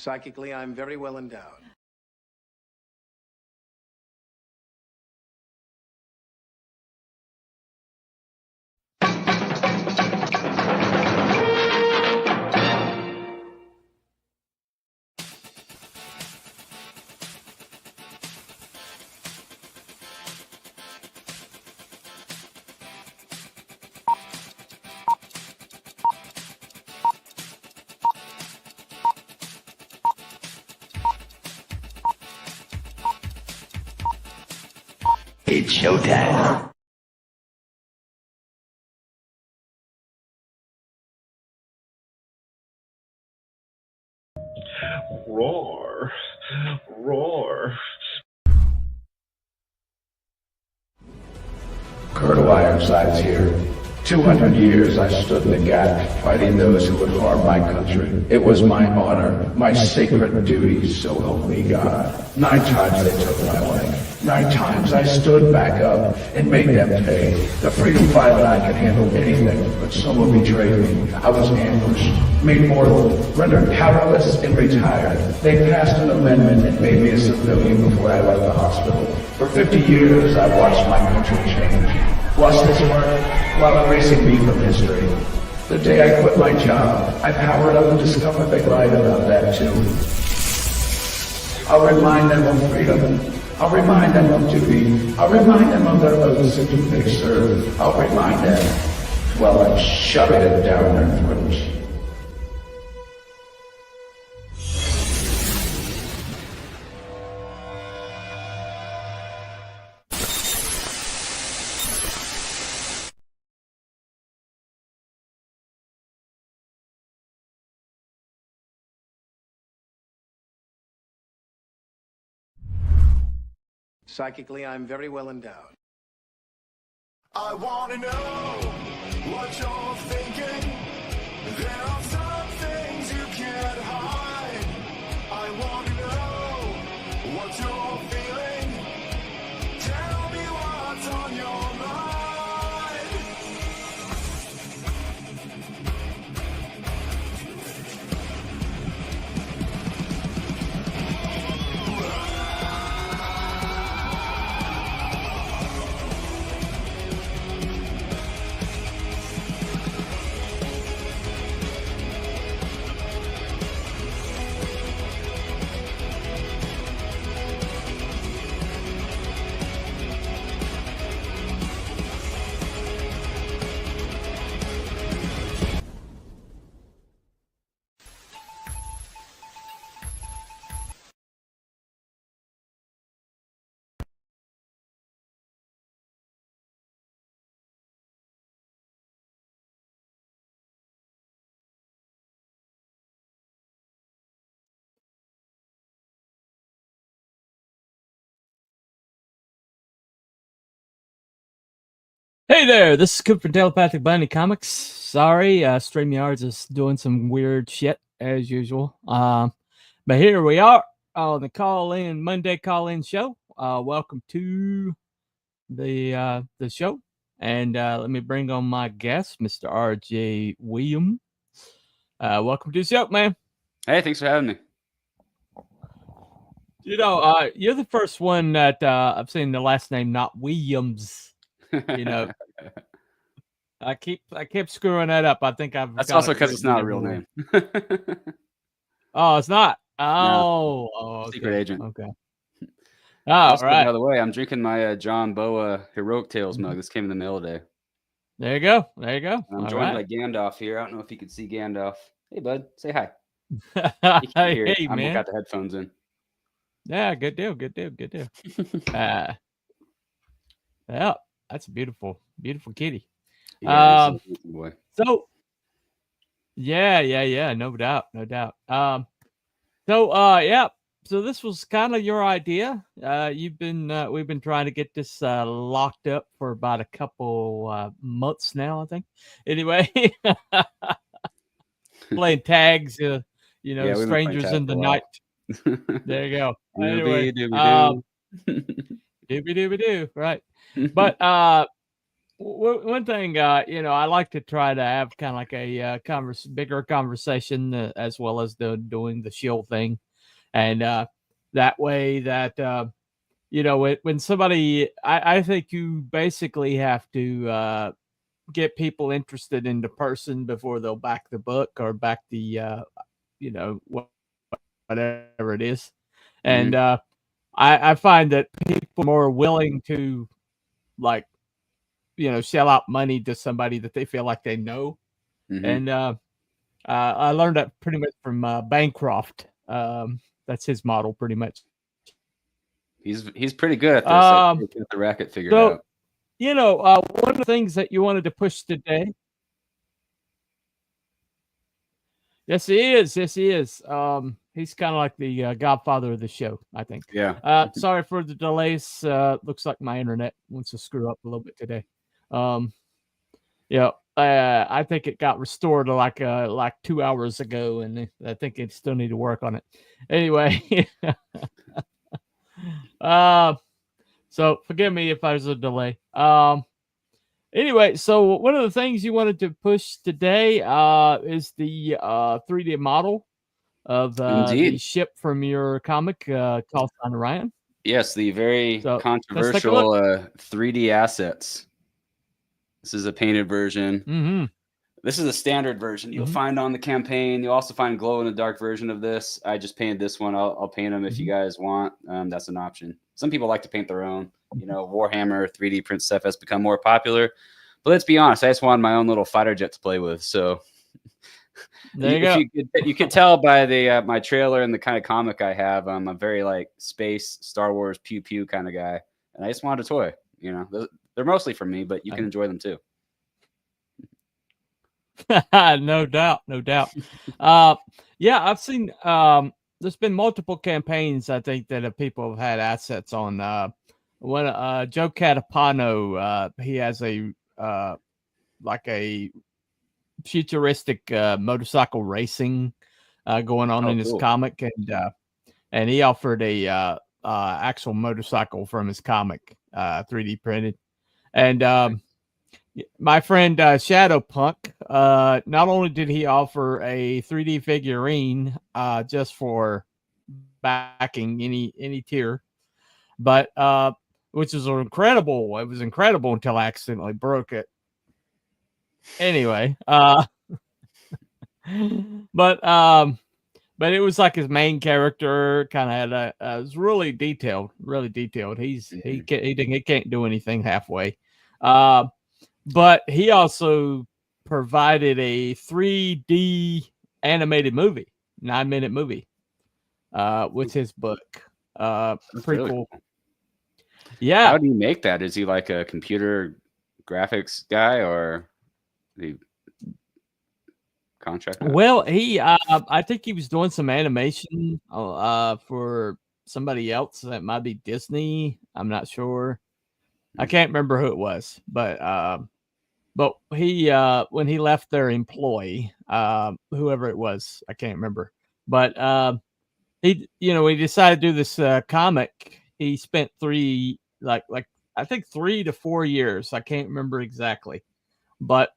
Psychically, I'm very well endowed. It's showtime. Roar. Roar. Colonel Ironsides here. 200 years I stood in the gap, fighting those who would harm my country. It was my honor, my sacred duty, so help me God. 9 times they took my life. 9 times I stood back up and made them pay. The freedom fighter and I could handle anything, but someone betrayed me. I was ambushed, made mortal, rendered powerless, and retired. They passed an amendment that made me a civilian before I left the hospital. For 50 years, I watched my country change. Watched its work while erasing me from history. The day I quit my job, I powered up and discovered they lied about that too. I'll remind them of freedom. I'll remind them of duty. I'll remind them of their oaths and who they serve. I'll remind them while I'm shoving it down their throats. Psychically, I'm very well endowed. I wanna know what you're thinking. There are some things you can't hide. I wanna know what you're feeling. Tell me what's on your mind. Hey there, this is Coop from Telepathic Binding Comics. Sorry, StreamYards is doing some weird shit as usual. But here we are on the Monday call-in show. Welcome to the show, and let me bring on my guest, Mr. R.J. Williams. Welcome to the show, man. Hey, thanks for having me. You know, you're the first one that I've seen the last name not Williams. You know, I kept screwing that up. I think I've. That's also because it's not a real name. Oh, it's not. Oh, No. okay. Secret agent. Okay. Also, right. by the way, I'm drinking my John Boa Heroic Tales mug. This came in the mail today. There you go. There you go. I'm joined by Gandalf here. I don't know if you can see Gandalf. Hey, bud. Say hi. You can't hear I'm man. got the headphones in. Yeah, good deal. Good deal. Good deal. Yeah, that's a beautiful kitty. Yeah, boy. So, yeah, no doubt. So this was kind of your idea. We've been trying to get this locked up for about a couple months now, I think. Anyway, playing tags, strangers in the night. There you go. Anyway, doobie-doo, right? But one thing, I like to try to have kind of like a bigger conversation as well as doing the shield thing, and that way that when somebody, I think you basically have to get people interested in the person before they'll back the book or back the whatever it is, and I find that people are more willing to like shell out money to somebody that they feel like they know. And I learned that pretty much from Bancroft. That's his model, pretty much. He's pretty good at this. I think get the racket figured out. One of the things that you wanted to push today. Yes, he is. Yes, he is. He's kind of like the godfather of the show, I think. Yeah. Sorry for the delays. Looks like my internet wants to screw up a little bit today. I think it got restored like 2 hours ago, and I think it still need to work on it. Anyway, so forgive me if there's a delay. Anyway, so one of the things you wanted to push today is the 3D model of the ship from your comic called Orion. Yes, the very controversial 3D assets. This is a painted version. This is a standard version you'll find on the campaign. You'll also find glow-in-the-dark version of this. I just painted this one. I'll paint them if you guys want. That's an option. Some people like to paint their own. Warhammer 3D print stuff has become more popular. But let's be honest, I just wanted my own little fighter jet to play with. So there you go. You could tell by the my trailer and the kind of comic I have. I'm a very like space, Star Wars, pew pew kind of guy, and I just wanted a toy. They're mostly for me, but you can enjoy them too. No doubt. I've seen. There's been multiple campaigns, I think, that people have had assets on. Joe Catapano, he has a futuristic motorcycle racing going on in his comic, and he offered a actual motorcycle from his comic, 3D printed, and my friend Shadowpunk, not only did he offer a 3D figurine just for backing any tier, but which is incredible. It was incredible until I accidentally broke it. Anyway, but it was like his main character kind of had it was really detailed. He can't do anything halfway. But he also provided a 3D animated movie, 9-minute movie, with his book. Pretty really cool. Yeah. How do you make that? Is he like a computer graphics guy or the contractor? Well, I think he was doing some animation for somebody else. That might be Disney. I'm not sure. I can't remember who it was, but he when he left their employ, whoever it was, I can't remember, but he decided to do this comic. He spent I think 3 to 4 years, I can't remember exactly, but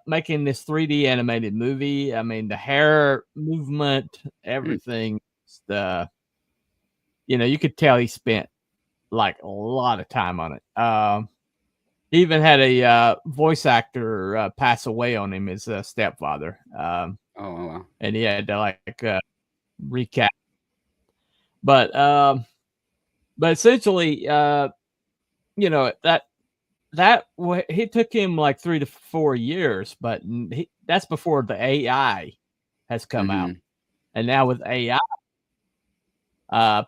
making this 3D animated movie. I mean, the hair movement, everything, you could tell he spent like a lot of time on it. He even had a voice actor pass away on him, his stepfather. Oh, wow. And he had to recap. But essentially, that he took him like 3 to 4 years, but that's before the AI has come out. And now with AI,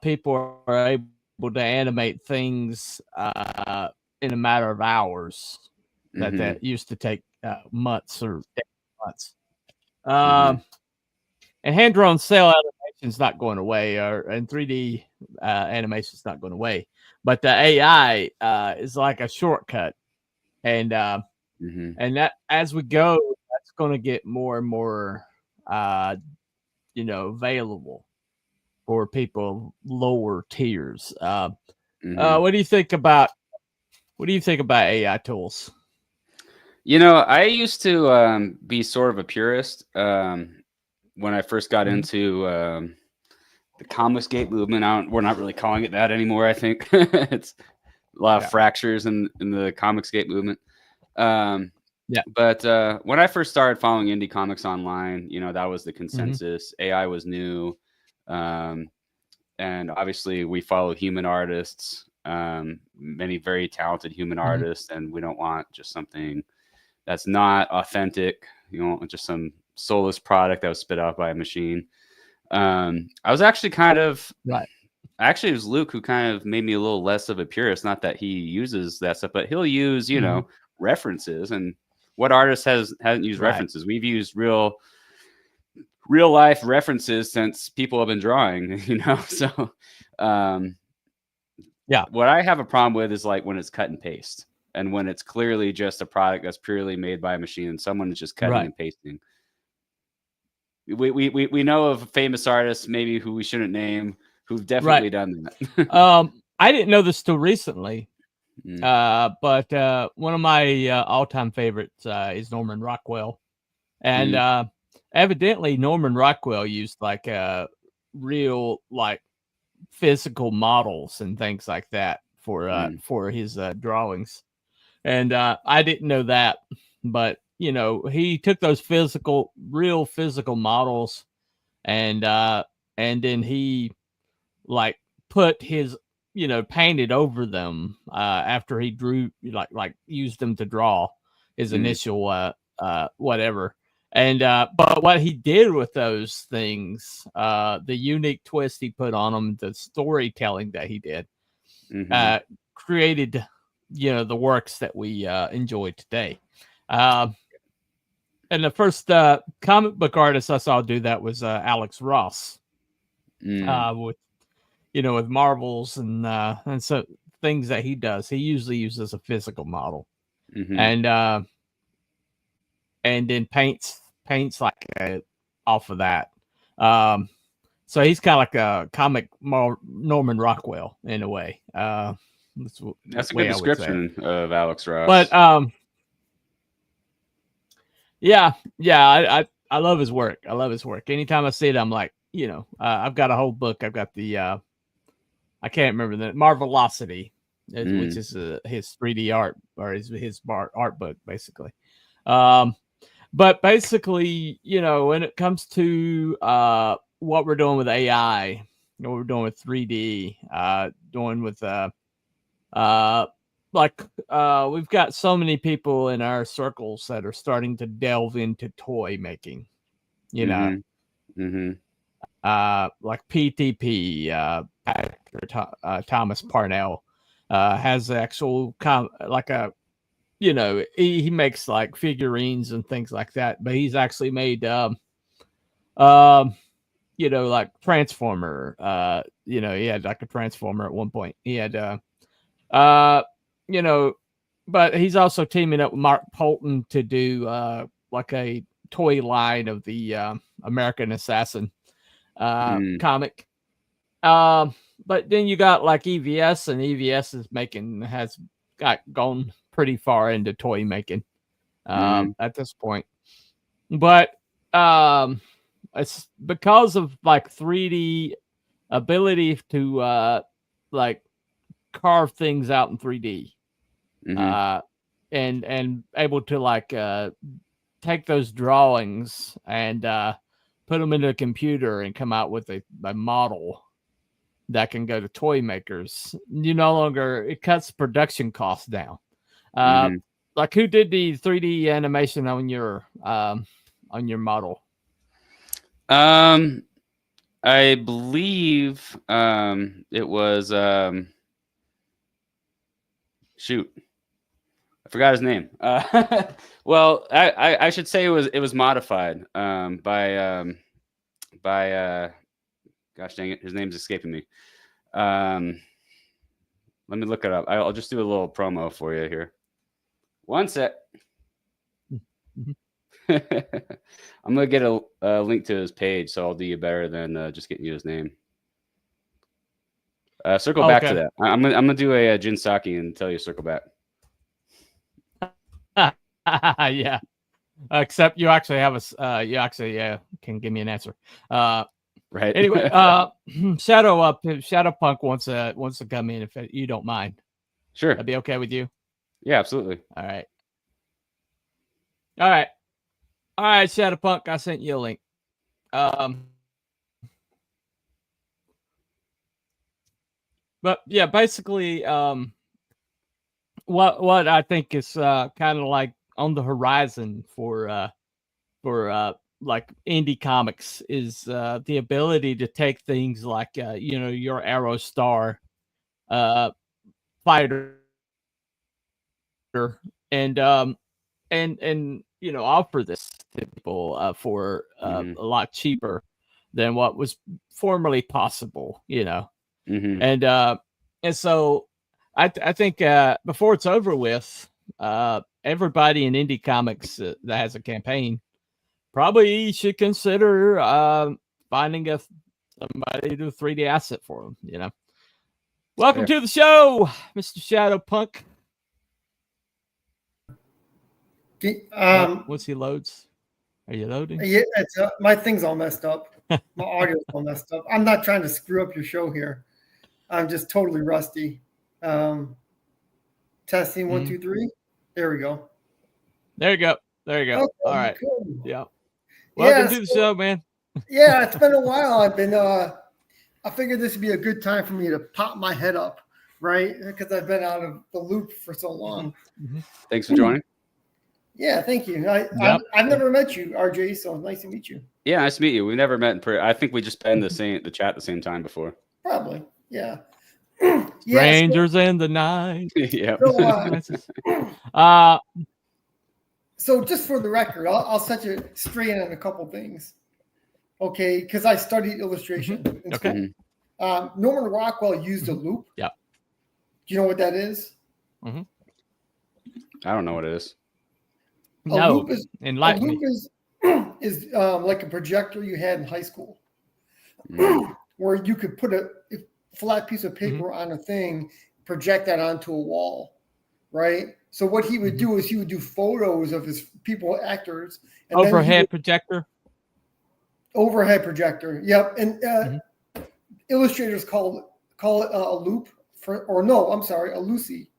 people are able to animate things in a matter of hours that used to take months or months. And hand-drawn cell animation is not going away, and 3D animation is not going away. But the AI is like a shortcut, and that as we go, that's going to get more and more, available for people lower tiers. What do you think about AI tools? I used to be sort of a purist when I first got Mhm. into the Comicsgate movement. We're not really calling it that anymore. I think it's a lot of fractures in the Comicsgate movement. But when I first started following indie comics online, that was the consensus. AI was new, and obviously we follow human artists, many very talented human artists, and we don't want just something that's not authentic. Just some soulless product that was spit out by a machine. I was actually kind of Right. Actually, it was Luke who kind of made me a little less of a purist. Not that he uses that stuff, but he'll use references. And what artist hasn't used references? We've used real life references since people have been drawing. So what I have a problem with is like when it's cut and paste. And when it's clearly just a product that's purely made by a machine and someone is just cutting and pasting. We know of famous artists, maybe who we shouldn't name, who've definitely done that. I didn't know this till recently, but one of my all-time favorites is Norman Rockwell. And evidently Norman Rockwell used like real like physical models and things like that for his drawings. And I didn't know that, but he took those real physical models, and then he like put his painted over them after he drew like used them to draw his initial whatever. And but what he did with those things, the unique twist he put on them, the storytelling that he did, created the works that we enjoy today. And the first comic book artist I saw do that was Alex Ross, with with Marvels and so things that he does. He usually uses a physical model, and then paints like off of that. So he's kind of like a comic Norman Rockwell in a way. That's a good description of Alex Ross. But I love his work. I love his work. Anytime I see it, I'm like, I've got a whole book. I've got the I can't remember the Marvelocity, which is his 3D art or his art book, basically. But basically, when it comes to what we're doing with AI, what we're doing with 3D, doing with we've got so many people in our circles that are starting to delve into toy making, like PTP, Thomas Parnell, has actual he makes like figurines and things like that, but he's actually made like Transformer, he had like a Transformer at one point. He had but he's also teaming up with Mark Polton to do like a toy line of the American Assassin comic. But then you got like EVS, and EVS has gone pretty far into toy making at this point. But it's because of like 3D ability to like carve things out in 3D, and able to like take those drawings and put them into a computer and come out with a model that can go to toy makers. It cuts production costs down. Like who did the 3D animation on your model? I believe it was shoot, I forgot his name. Well, I should say it was modified by gosh dang it, his name's escaping me. Let me look it up. I'll just do a little promo for you here. One sec. I'm gonna get a link to his page, so I'll do you better than just getting you his name. Circle back to that. I'm gonna do a Jin Saki and tell you circle back. Yeah. Except you actually have you actually can give me an answer. Right. Anyway, Shadow Punk wants to come in if you don't mind. Sure. That'd be okay with you? Yeah, absolutely. All right. All right, Shadow Punk, I sent you a link. But yeah, basically, what I think is kind of like on the horizon for like indie comics is the ability to take things like your Arrowstar fighter and offer this to people for a lot cheaper than what was formerly possible, and so I think before it's over with, everybody in indie comics that has a campaign probably should consider finding somebody to do a 3D asset for them. Welcome to the show, Mr. Shadow Punk. Once he loads, are you loading? Yeah, it's my thing's all messed up. My audio's all messed up. I'm not trying to screw up your show here. I'm just totally rusty. Testing 1, 2, 3. There we go. There you go. Okay, all right. Cool. Yeah. Welcome to the show, man. Yeah, it's been a while. I've been. I figured this would be a good time for me to pop my head up, right? Because I've been out of the loop for so long. Thanks for joining. Yeah, thank you. I've never met you, RJ, so nice to meet you. Yeah, nice to meet you. We never met in person. I think we just been the chat at the same time before. Probably, yeah. Strangers in the night. Yeah. So just for the record, I'll set you straight on a couple things, okay? Because I studied illustration. Okay. Norman Rockwell used a loop. Yeah. Do you know what that is? I don't know what it is. No, a loop enlighten me. Is like a projector you had in high school, where you could put a flat piece of paper on a thing, project that onto a wall, right? So what he would do is he would do photos of his actors. And overhead projector. Overhead projector. Yep. And illustrators call it a loop a Lucy.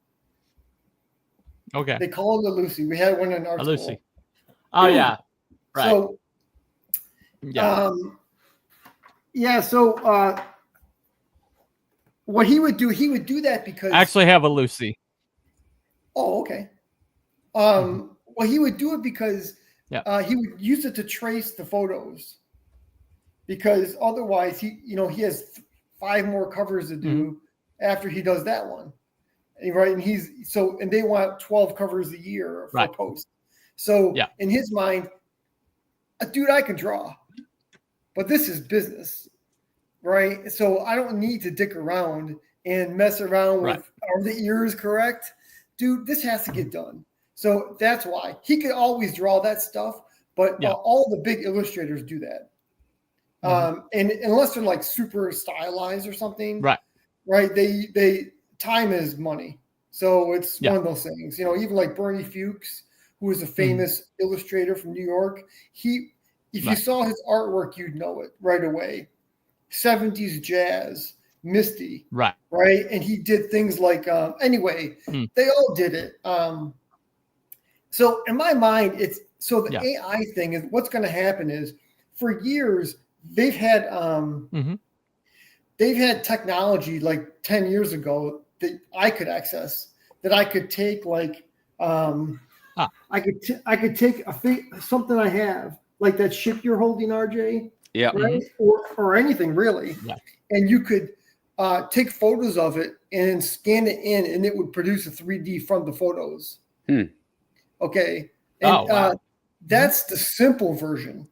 Okay. They call it a Lucy. We had one in our Lucy. school. Oh yeah. Right. So So what he would do that because I actually have a Lucy. Oh, okay. Well, he would do it because he would use it to trace the photos, because otherwise he has 5 more covers to do after he does that one, right? And they want 12 covers a year for post. So in his mind, dude, I can draw, but this is business, right? So I don't need to dick around and mess around with are the ears correct? Dude, this has to get done. So that's why he could always draw that stuff, but all the big illustrators do that. And unless they're like super stylized or something, right? They time is money. So it's one of those things, even like Bernie Fuchs, who is a famous illustrator from New If you saw his artwork, you'd know it right away. 70s jazz, Misty, right? And he did things like, they all did it. So in my mind, the AI thing is what's going to happen is for years they've had technology like 10 years ago that I could access, that I could take like I could take something I have like that ship you're holding, RJ, right? Or anything really, and you could take photos of it and scan it in, and it would produce a 3D from the photos. Okay. And that's the simple version.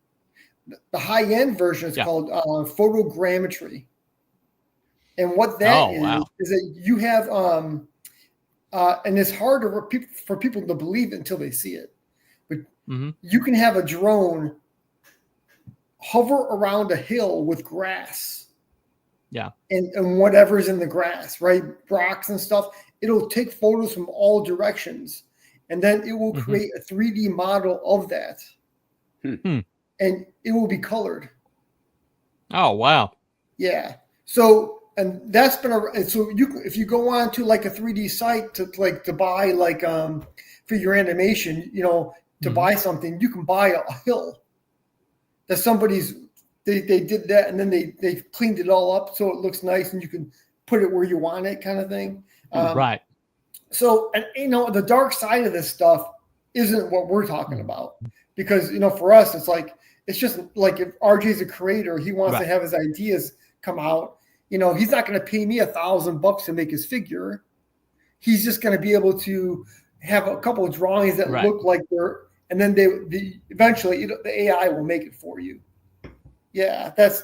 The high-end version is called photogrammetry. And what that is that you have, and it's hard for people to believe it until they see it. But you can have a drone hover around a hill with grass. And whatever's in the grass, right? Rocks and stuff. It'll take photos from all directions. and then it will create a 3D model of that, and it will be colored. Oh wow! Yeah. So and that's been so if you go on to like a 3D site to buy like for your animation, to buy something, you can buy a hill that they did that, and then they cleaned it all up so it looks nice and you can put it where you want it, kind of thing. Right. So, and the dark side of this stuff isn't what we're talking about, because for us it's just like if RJ's a creator, he wants to have his ideas come out. He's not going to pay me $1,000 to make his figure. He's just going to be able to have a couple of drawings that look like and then eventually the AI will make it for you. Yeah, that's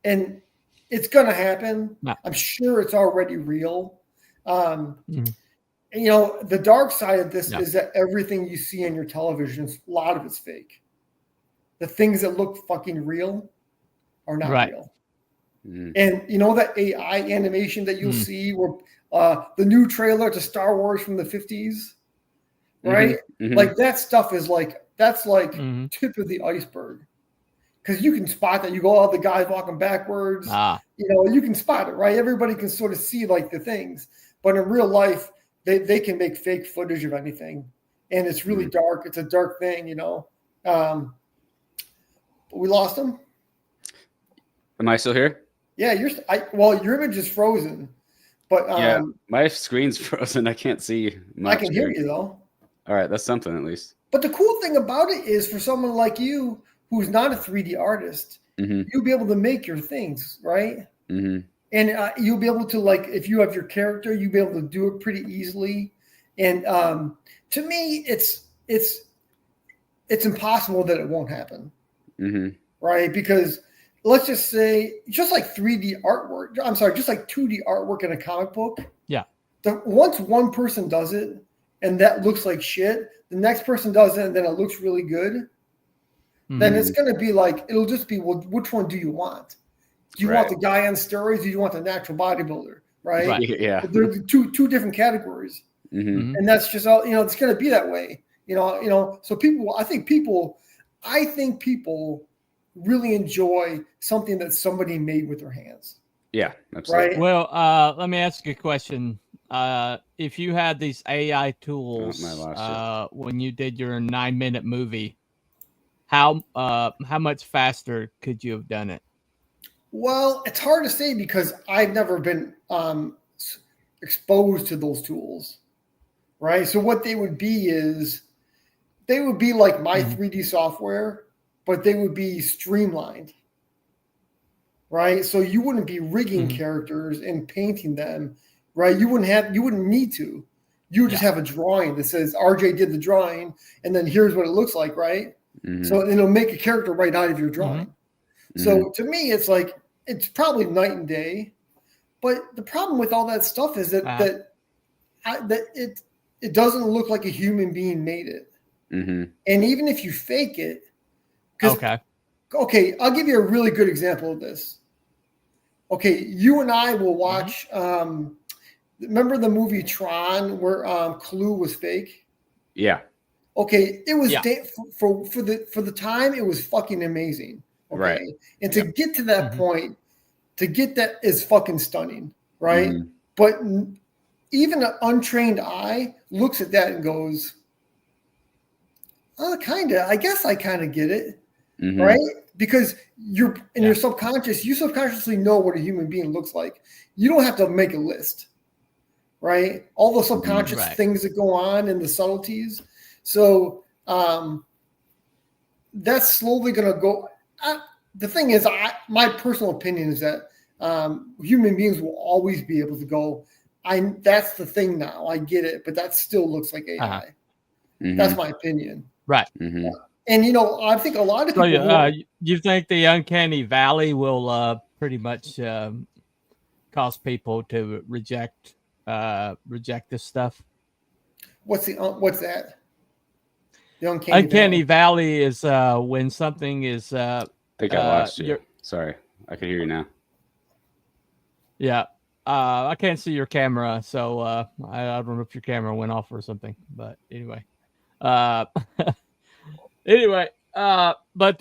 and it's going to happen. No. I'm sure it's already real. The dark side of this is that everything you see on your television, a lot of it's fake. The things that look fucking real are not real. And that AI animation that you'll see where the new trailer to Star Wars from the 50s, right? Like that stuff is that's tip of the iceberg. Because you can spot that. You go, the guy's walking backwards. You can spot it, right? Everybody can sort of see like the things. But in real life, they can make fake footage of anything. And it's really dark. It's a dark thing, we lost him. Am I still here? Yeah, your image is frozen. But my screen's frozen. I can't see much. I can hear you though. All right, that's something at least. But the cool thing about it is, for someone like you who's not a 3D artist, you'll be able to make your things, right? And you'll be able to, like, if you have your character, you'll be able to do it pretty easily. And to me, it's impossible that it won't happen, right? Because let's just say, just like 3D artwork, just like 2D artwork in a comic book. Yeah. Once one person does it and that looks like shit, the next person does it and then it looks really good. Then it's going to be like, it'll just be, well, which one do you want? Do you want the guy on steroids? Or do you want the natural bodybuilder? Right? Yeah. They're two different categories. And that's just all, it's going to be that way. So I think people really enjoy something that somebody made with their hands. Yeah, absolutely. Right? Well, let me ask you a question. If you had these AI tools when you did your 9-minute movie, how much faster could you have done it? Well, it's hard to say because I've never been exposed to those tools, right? So what they would be is they would be like my 3D software, but they would be streamlined, right? So you wouldn't be rigging characters and painting them, right? You wouldn't need to. You would just have a drawing that says RJ did the drawing, and then here's what it looks like, right? So it'll make a character right out of your drawing. So to me, it's like, it's probably night and day. But the problem with all that stuff is that it doesn't look like a human being made it. And even if you fake it, okay, I'll give you a really good example of this. Okay, you and I will watch. Remember the movie Tron where Clue was fake? Yeah. Okay, it was for the time, it was fucking amazing. Okay? Right. And to get to that point, to get that is fucking stunning, right? But even an untrained eye looks at that and goes, "Oh, kind of. I guess I kind of get it." Right? Because you're in your subconscious, you subconsciously know what a human being looks like. You don't have to make a list, right? All the subconscious things that go on and the subtleties. So that's slowly going to go. The thing is, my personal opinion is that human beings will always be able to go, that's the thing now. I get it, but that still looks like AI. That's my opinion. Right. And, I think a lot of people... So, you think the uncanny valley will pretty much cause people to reject this stuff? What's that? The uncanny valley is when something is... I think I lost you. Sorry. I can hear you now. Yeah. I can't see your camera, so I don't know if your camera went off or something. But anyway, but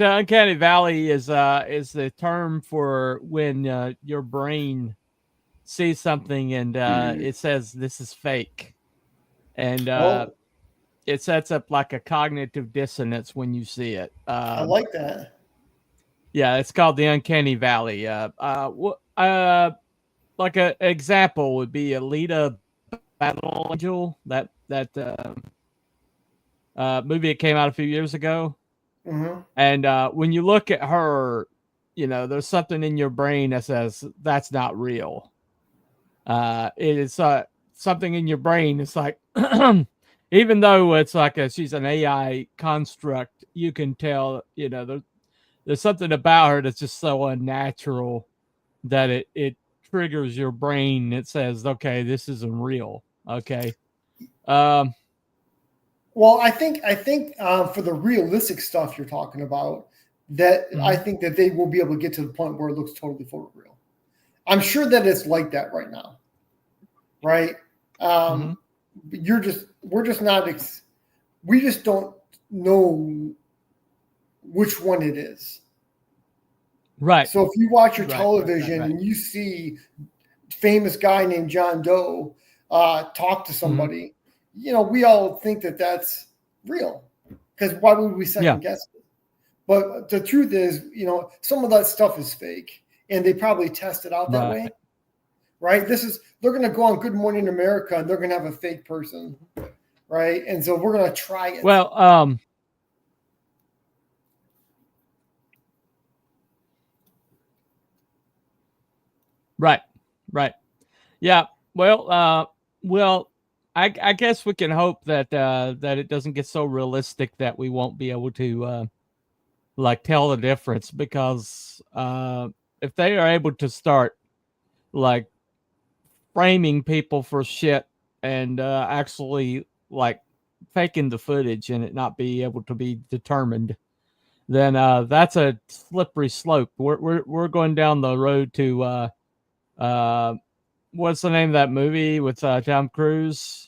uncanny valley is the term for when your brain sees something and it says this is fake, and it sets up like a cognitive dissonance when you see it. I like that. Yeah, it's called the uncanny valley. Like an example would be Alita Battle Angel, that movie that came out a few years ago. Mm-hmm. And when you look at her, there's something in your brain that says that's not real. It is something in your brain. It's like, even though it's like she's an AI construct, you can tell, there's something about her that's just so unnatural that it triggers your brain. It says, okay, this isn't real. Okay. Well, I think for the realistic stuff you're talking about, that I think that they will be able to get to the point where it looks totally photoreal. I'm sure that it's like that right now, right? We just don't know which one it is. Right. So if you watch your television and you see famous guy named John Doe talk to somebody, we all think that that's real, because why would we second guess it? But the truth is, some of that stuff is fake, and they probably test it out that way, right? They're going to go on Good Morning America, and they're going to have a fake person, right? And so we're going to try it. Well, right. Yeah. Well, I guess we can hope that it doesn't get so realistic that we won't be able to like tell the difference, because if they are able to start like framing people for shit and actually like faking the footage and it not be able to be determined, then that's a slippery slope. We're going down the road to what's the name of that movie with Tom Cruise?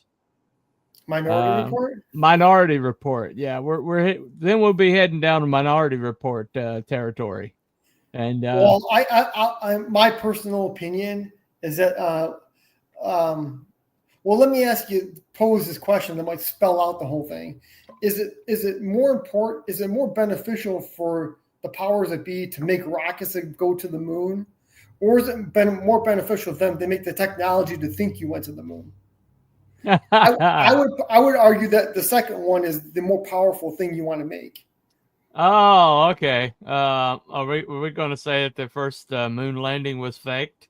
Minority Report? Minority Report. Yeah, then we'll be heading down to Minority Report territory. And well, I my personal opinion is that well, let me pose this question that might spell out the whole thing. Is it more beneficial for the powers that be to make rockets that go to the moon, or is it more beneficial for them to make the technology to think you went to the moon? I would argue that the second one is the more powerful thing you want to make. Oh, okay. Are we going to say that the first moon landing was faked?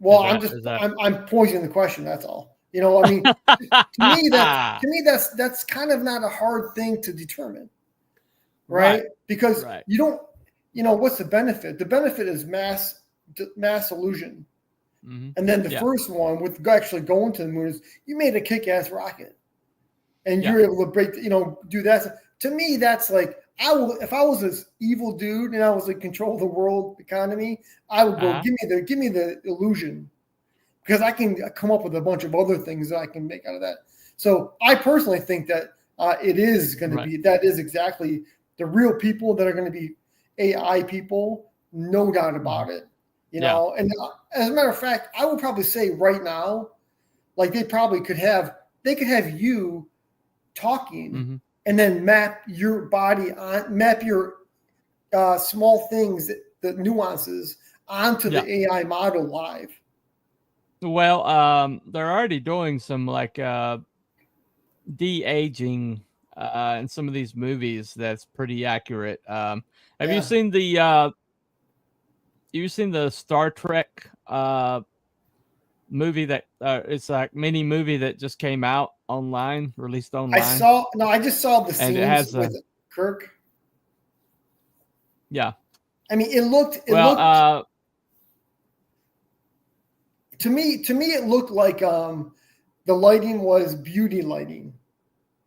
Well, I'm posing the question. That's all. I mean, to me, that's kind of not a hard thing to determine, right? Because you don't, what's the benefit? The benefit is mass illusion. And then the first one with actually going to the moon is you made a kick-ass rocket, and you're able to break, do that. To me, that's like, if I was this evil dude and I was like control the world economy, I would go give me the illusion, because I can come up with a bunch of other things that I can make out of that. So I personally think that it is going to be, that is exactly the real people that are going to be AI people, no doubt about it. And as a matter of fact, I would probably say right now, like they could have you talking and then map your body map your small things, the nuances onto the AI model live. Well, they're already doing some like de-aging in some of these movies. That's pretty accurate. Have you seen the Star Trek movie that it's like mini movie that just came out released online? I just saw the scenes with Kirk. Yeah. I mean, it looked to me it looked like the lighting was beauty lighting,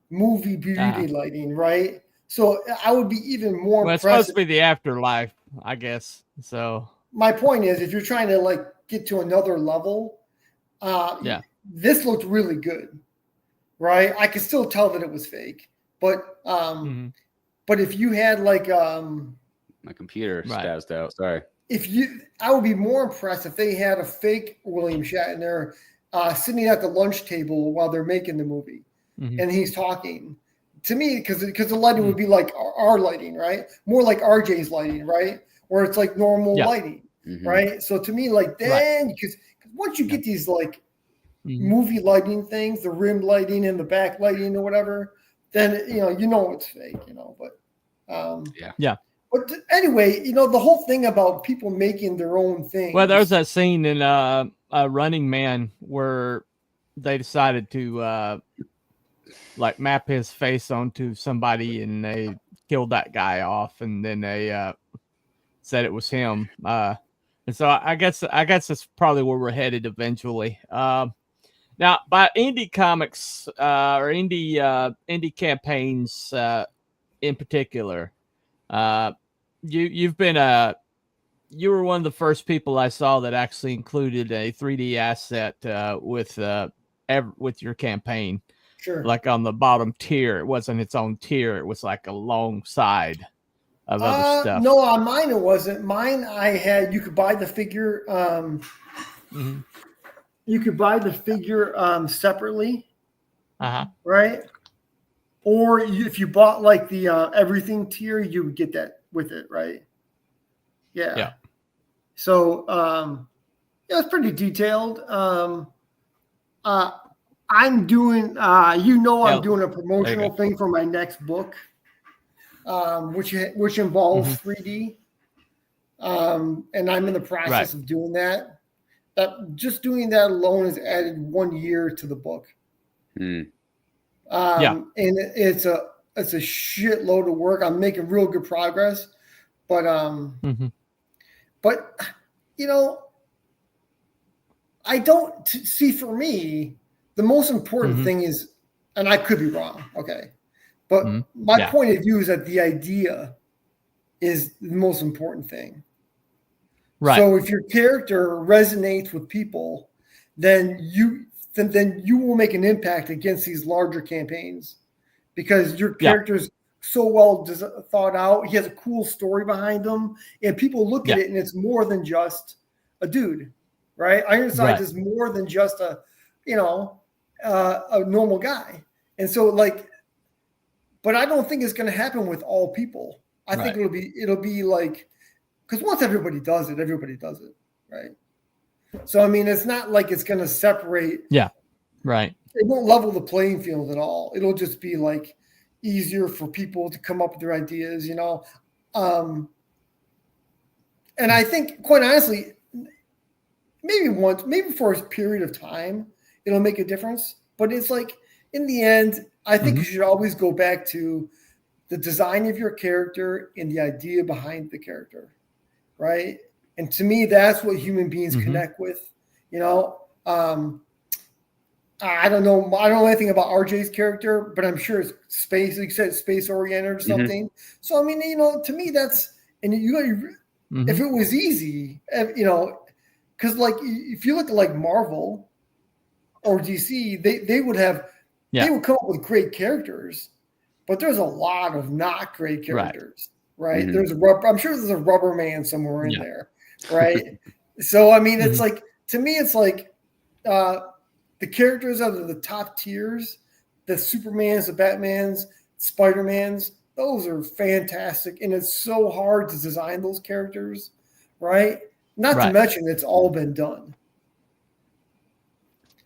movie beauty lighting, right? So I would be even more impressed. It's supposed to be the afterlife, I guess. So my point is, if you're trying to like get to another level, this looked really good, right? I could still tell that it was fake, but but if you had like my computer spazzed out. Sorry. I would be more impressed if they had a fake William Shatner sitting at the lunch table while they're making the movie, and he's talking. To me, because the lighting would be like our lighting, right? More like RJ's lighting, right? Where it's like normal lighting, right? So to me, like then, because once you get these like movie lighting things, the rim lighting and the back lighting or whatever, then you know it's fake, But But anyway, the whole thing about people making their own thing. Well, there's that scene in Running Man where they decided to like map his face onto somebody, and they killed that guy off, and then they said it was him. And so I guess that's probably where we're headed eventually. Now, by indie comics or indie campaigns in particular, you were one of the first people I saw that actually included a 3D asset with your campaign. Sure. Like on the bottom tier, it wasn't its own tier; it was like alongside of other stuff. No, on mine it wasn't. Mine I had. You could buy the figure. You could buy the figure separately. Right. Or if you bought like the everything tier, you would get that with it, right? Yeah. So it's pretty detailed. I'm doing, I'm doing a promotional thing for my next book, which involves 3D, and I'm in the process of doing that. Just doing that alone has added 1 year to the book. And it's a shitload of work. I'm making real good progress, but I don't see, for me, the most important thing is, and I could be wrong, okay, but my point of view is that the idea is the most important thing. Right. So if your character resonates with people, then you will make an impact against these larger campaigns, because your character's so well thought out. He has a cool story behind him, and people look at it, and it's more than just a dude, right? Ironside is more than just a normal guy. And so but I don't think it's going to happen with all people. I think it'll be like, because once everybody does it, right? So, I mean, it's not like it's going to separate. Yeah. Right. It won't level the playing field at all. It'll just be like easier for people to come up with their ideas, and I think, quite honestly, maybe for a period of time, it'll make a difference. But it's like, in the end, I think you should always go back to the design of your character and the idea behind the character, right? And to me, that's what human beings connect with. I don't know anything about RJ's character, but I'm sure it's space. Like you said, space oriented or something. So I mean, to me, that's, and if it was easy, because like if you look at like Marvel or DC, they would have they would come up with great characters, but there's a lot of not great characters, right? There's I'm sure there's a Rubber Man somewhere in there, right? So I mean, it's like, to me, it's like the characters out of the top tiers, the Supermans, the Batmans, Spider-Mans, those are fantastic, and it's so hard to design those characters, right? Not to mention it's all been done.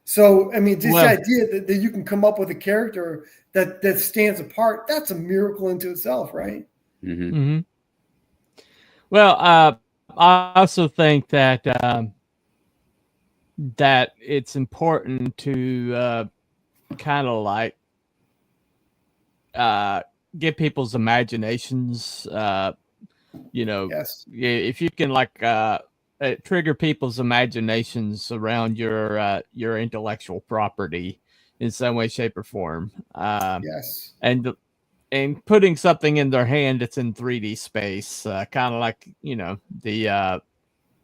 So, I mean, this idea that you can come up with a character that stands apart, that's a miracle into itself, right? Well, I also think that that it's important to kind of like get people's imaginations, if you can like trigger people's imaginations around your intellectual property in some way, shape, or form. And putting something in their hand that's in 3D space, kind of like, the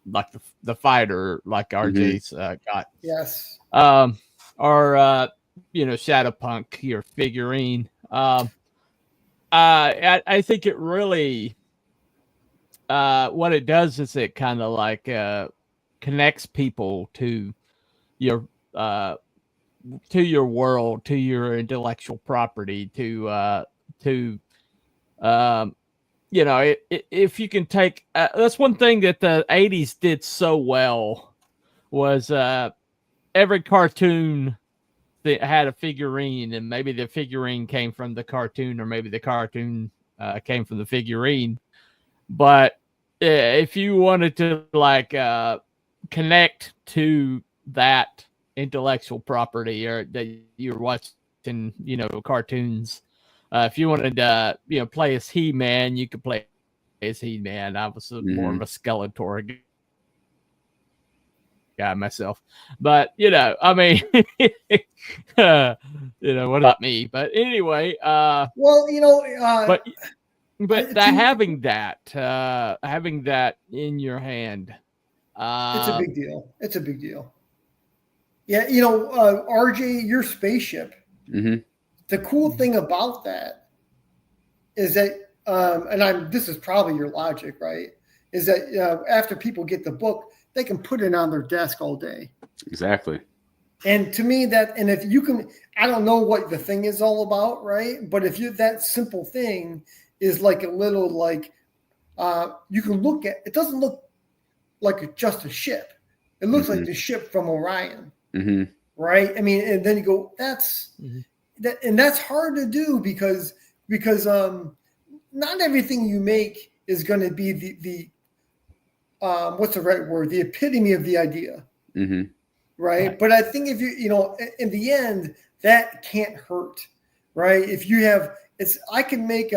like the fighter, like RJ's got. Yes. Or Shadowpunk, your figurine. I think it really, what it does is it kind of like connects people to your world, to your intellectual property, if you can take, that's one thing that the 80s did so well, was every cartoon that had a figurine, and maybe the figurine came from the cartoon, or maybe the cartoon came from the figurine. But if you wanted to connect to that intellectual property, or that you're watching, cartoons, if you wanted to, play as He-Man, you could play as He-Man. I was more of a Skeletor guy myself, but I mean, what about me? But anyway, but having that in your hand, it's a big deal. It's a big deal. Yeah, RJ, your spaceship. Mm-hmm. The cool thing about that is that, this is probably your logic, right? Is that after people get the book, they can put it on their desk all day. Exactly. And to me, if you can, I don't know what the thing is all about, right? But if that simple thing is like a little, you can look at, it doesn't look like just a ship. It looks like the ship from Orion, right? I mean, and then you go, that's hard to do because not everything you make is going to be the what's the right word? The epitome of the idea, right? But I think if in the end, that can't hurt, right? If you have, I can make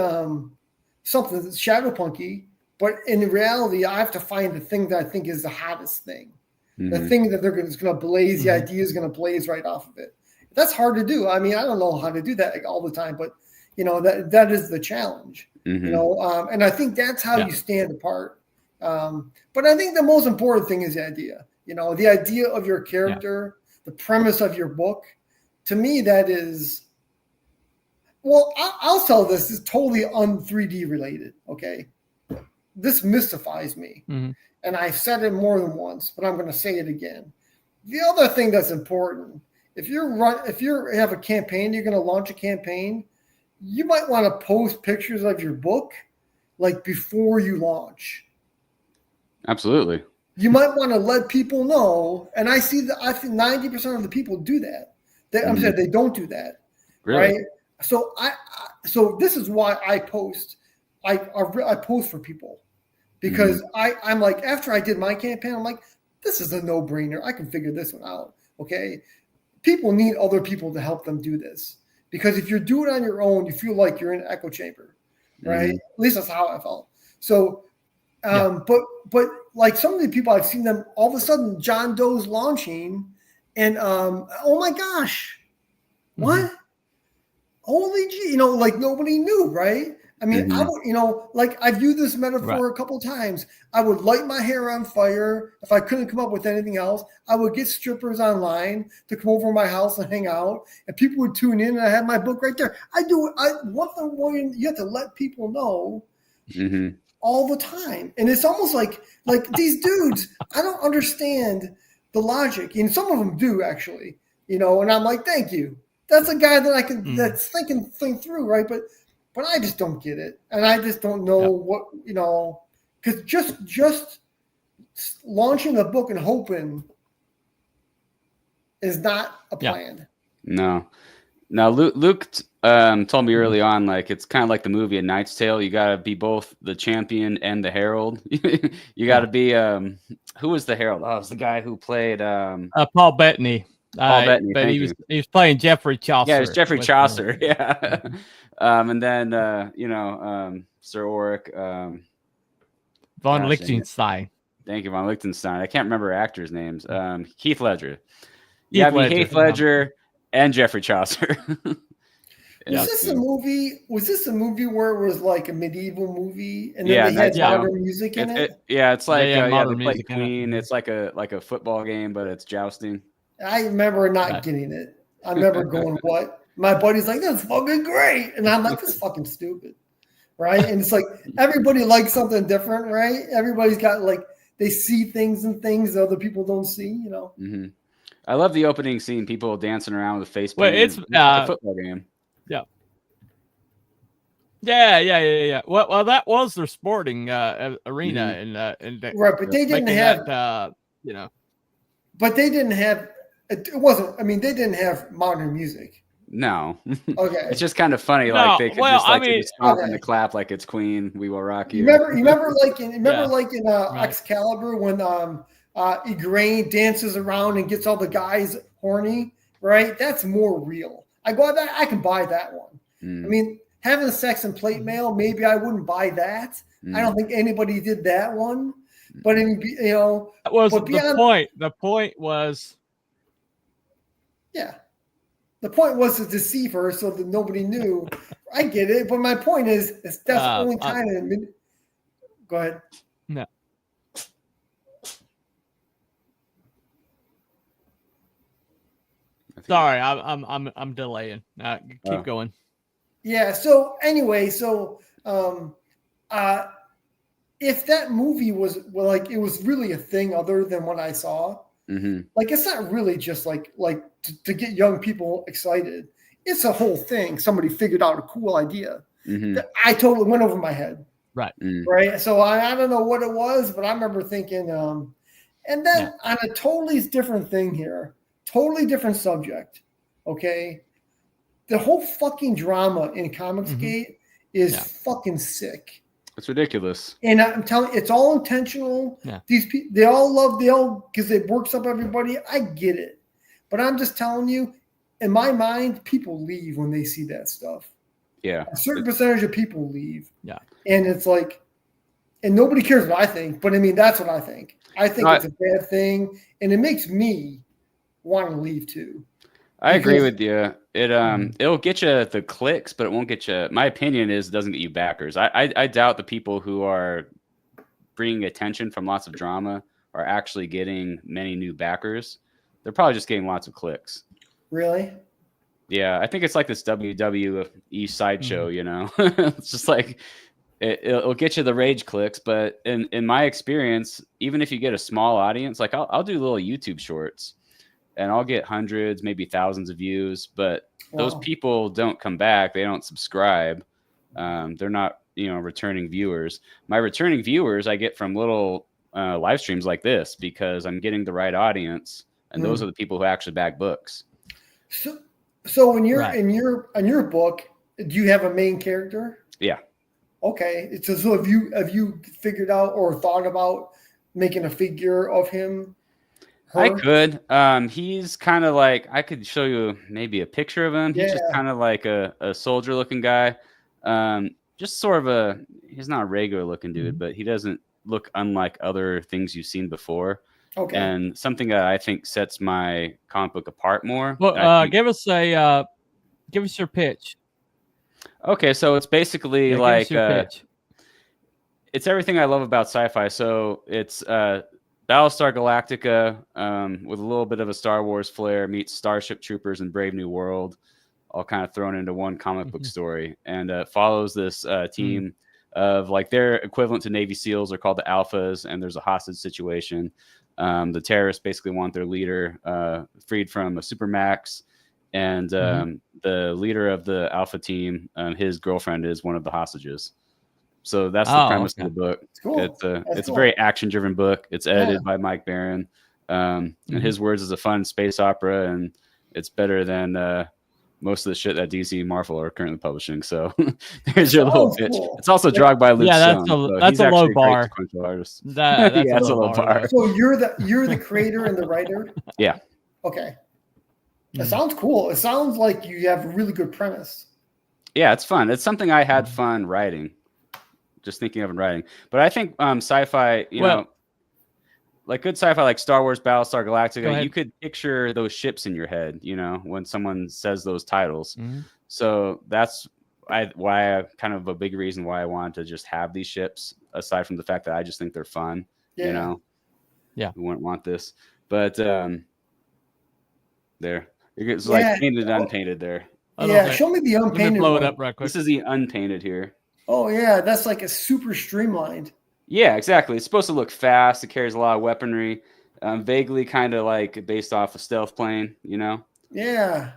something that's shadowpunky, but in reality, I have to find the thing that I think is the hottest thing, the thing that is going to blaze. The idea is going to blaze right off of it. That's hard to do. I mean, I don't know how to do that all the time, but that is the challenge. And I think that's how you stand apart. But I think the most important thing is the idea. The idea of your character, the premise of your book. To me, that is. Well, I'll tell this is totally un-3D related. Okay, this mystifies me, and I've said it more than once, but I'm going to say it again. The other thing that's important. If you have a campaign, you're going to launch a campaign, you might want to post pictures of your book before you launch. Absolutely. You might want to let people know, and I think 90% of the people do that. I'm saying they don't do that. Really? Right? So so this is why I post. I post for people because I'm like, after I did my campaign, I'm like, this is a no-brainer. I can figure this one out. Okay. People need other people to help them do this, because if you do it on your own, you feel like you're in an echo chamber, right? At least that's how I felt. So, but like some of the people I've seen them all of a sudden, John Doe's launching, and oh my gosh, what? Holy gee, nobody knew, right? I mean, I would, I've used this metaphor a couple of times. I would light my hair on fire. If I couldn't come up with anything else, I would get strippers online to come over to my house and hang out, and people would tune in, and I had my book right there. You have to let people know all the time. And it's almost like these dudes, I don't understand the logic. And some of them do actually, and I'm like, thank you. That's a guy that I can, that's think through, right? But I just don't get it. And I just don't know what, because just launching a book and hoping is not a plan. No. Now, Luke told me early on, it's kind of like the movie A Knight's Tale. You got to be both the champion and the herald. You got to be, who was the herald? Oh, it was the guy who played Paul Bettany. Paul Bettany, but he was playing Geoffrey Chaucer. Yeah, it was Geoffrey Chaucer. Yeah. And then Sir Auric von Liechtenstein. Thank you, von Liechtenstein. I can't remember actors' names. Heath Ledger. Heath Ledger and Geoffrey Chaucer. Was this a movie? Was this a movie where it was like a medieval movie and then they had modern music in it? It's like modern they play music Queen. It's like a football game, but it's jousting. I remember not getting it. I remember going, "What?" My buddy's like, "That's fucking great," and I'm like, "This is fucking stupid." Right? And it's like everybody likes something different, right? Everybody's got like they see things and things that other people don't see, you know. Mm-hmm. I love the opening scene, people dancing around with face paint. Well, it's like a football game. Yeah. Well, that was their sporting arena, and right, but they didn't have that, But they didn't have. It wasn't. I mean, they didn't have modern music. No. Okay. It's just kind of funny. Like they could just stop and clap like it's Queen. We will rock you. Remember like in Excalibur when Igraine dances around and gets all the guys horny, right? That's more real. I can buy that one. I mean, having sex and plate mail, maybe I wouldn't buy that. I don't think anybody did that one. But that was the point. The point was, the point was to deceive her so that nobody knew. I get it, but my point is, that's the only time. Go ahead. No. Sorry, I'm delaying. Keep going. Yeah. So anyway, if that movie was it was really a thing other than what I saw. Mm-hmm. Like it's not really just like to get young people excited. It's a whole thing. Somebody figured out a cool idea that I totally went over my head. Right. Right. So I don't know what it was, but I remember thinking, and then on a totally different thing here, totally different subject. Okay. The whole fucking drama in Comicsgate is fucking sick. It's ridiculous. And I'm telling you, it's all intentional. Yeah. These people, they all because it works up everybody. I get it. But I'm just telling you, in my mind, people leave when they see that stuff. Yeah. A certain percentage of people leave. Yeah. And it's like, and nobody cares what I think, but I mean, that's what I think. I think it's a bad thing, and it makes me want to leave too. I agree with you. It'll get you the clicks, but it won't get you. My opinion is it doesn't get you backers. I doubt the people who are bringing attention from lots of drama are actually getting many new backers. They're probably just getting lots of clicks. Really? Yeah, I think it's like this WWE sideshow. You know, it's just like it'll get you the rage clicks, but in my experience, even if you get a small audience, like I'll do little YouTube shorts. And I'll get hundreds, maybe thousands of views, but those people don't come back. They don't subscribe. They're not, returning viewers. My returning viewers I get from little live streams like this because I'm getting the right audience, and those are the people who actually back books. So when you're in your book, do you have a main character? Yeah. Okay. So have you figured out or thought about making a figure of him? Her? I could. He's kind of like, I could show you maybe a picture of him. He's just kind of like a soldier looking guy. Just sort of he's not a regular looking dude, but he doesn't look unlike other things you've seen before. Okay. And something that I think sets my comic book apart more. Well, give us your pitch. Okay. So it's basically like, it's everything I love about sci-fi. So it's, Battlestar Galactica with a little bit of a Star Wars flair meets Starship Troopers and Brave New World, all kind of thrown into one comic book story. And follows this team of like their equivalent to Navy SEALs are called the Alphas, and there's a hostage situation. The terrorists basically want their leader freed from a Supermax, and the leader of the Alpha team, his girlfriend is one of the hostages. So that's the premise of the book. It's cool. It's a very action-driven book. It's edited by Mike Barron. In his words, it's a fun space opera, and it's better than most of the shit that DC and Marvel are currently publishing. So there's your little pitch. Cool. It's also dragged by Luke. Yeah, that's a low bar. Artist. That's a low bar. So you're the creator and the writer? Yeah. Okay. That sounds cool. It sounds like you have a really good premise. Yeah, it's fun. It's something I had fun writing. Just thinking of and writing. But I think sci-fi, you know, like good sci-fi like Star Wars, Battlestar Galactica, you could picture those ships in your head, when someone says those titles. So that's why kind of a big reason why I wanted to just have these ships, aside from the fact that I just think they're fun. You know, we wouldn't want this, but there, it's like painted, unpainted there. Yeah, show me the unpainted. Let me blow it up right quick. This is the unpainted here. Oh yeah, that's like a super streamlined. Yeah, exactly. It's supposed to look fast. It carries a lot of weaponry, vaguely kind of like based off a stealth plane. You know. Yeah.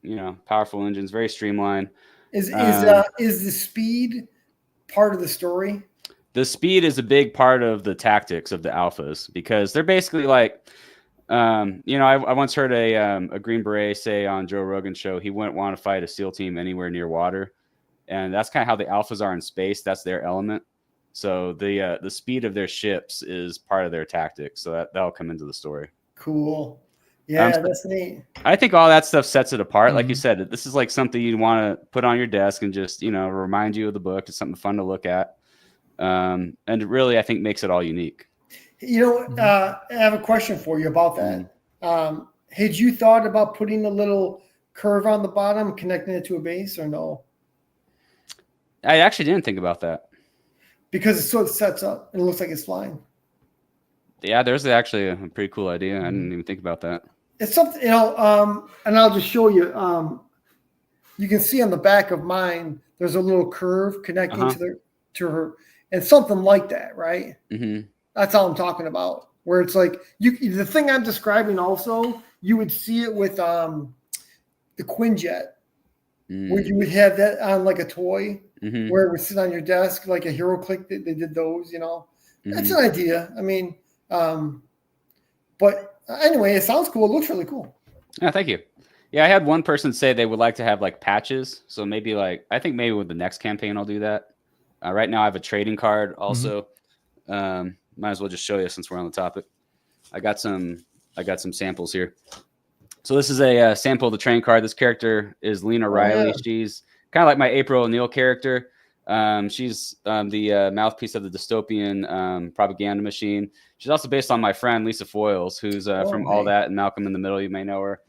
You know, powerful engines, very streamlined. Is the speed part of the story? The speed is a big part of the tactics of the alphas, because they're basically like, you know, I once heard a Green Beret say on Joe Rogan's show he wouldn't want to fight a SEAL team anywhere near water, and that's kind of how the alphas are in space. That's their element. So the speed of their ships is part of their tactics. So that'll come into the story. Cool. Yeah, that's neat. I think all that stuff sets it apart. Like you said, this is like something you'd want to put on your desk and just, you know, remind you of the book. It's something fun to look at. And it really, I think, makes it all unique. You know, I have a question for you about that. Had you thought about putting a little curve on the bottom, connecting it to a base, or no? I actually didn't think about that. Because it sort of sets up and it looks like it's flying. Yeah, there's actually a pretty cool idea. I didn't even think about that. It's something, you know, and I'll just show you. You can see on the back of mine, there's a little curve connecting to her, and something like that, right? Mm-hmm. That's all I'm talking about. Where it's like the thing I'm describing. Also, you would see it with the Quinjet, where you would have that on like a toy, where it would sit on your desk like a Hero Click. They did those, you know. That's an idea. I mean, but anyway, it sounds cool. It looks really cool. Yeah, thank you. Yeah, I had one person say they would like to have like patches. So maybe like, I think maybe with the next campaign I'll do that. Right now I have a trading card also. Might as well just show you since we're on the topic. I got some samples here. So this is a sample of the trading card. This character is Lena Riley. Yeah. She's kind of like my April O'Neil character. She's the mouthpiece of the dystopian propaganda machine. She's also based on my friend Lisa Foyles, who's from All That and Malcolm in the Middle. You may know her.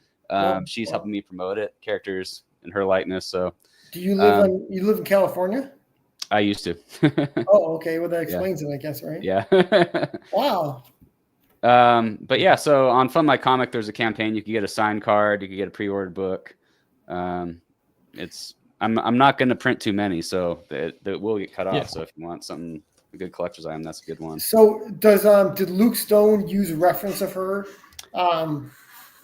She's helping me promote it. Characters in her likeness. So, do you live you live in California? I used to. Oh, okay. Well, that explains it, I guess, right? Yeah. Wow. But yeah, so on FundMyComic, there's a campaign. You can get a signed card. You can get a pre-ordered book. I'm not going to print too many, so that will get cut off. Yeah. So if you want something, a good collector's item, that's a good one. So did Luke Stone use a reference of her?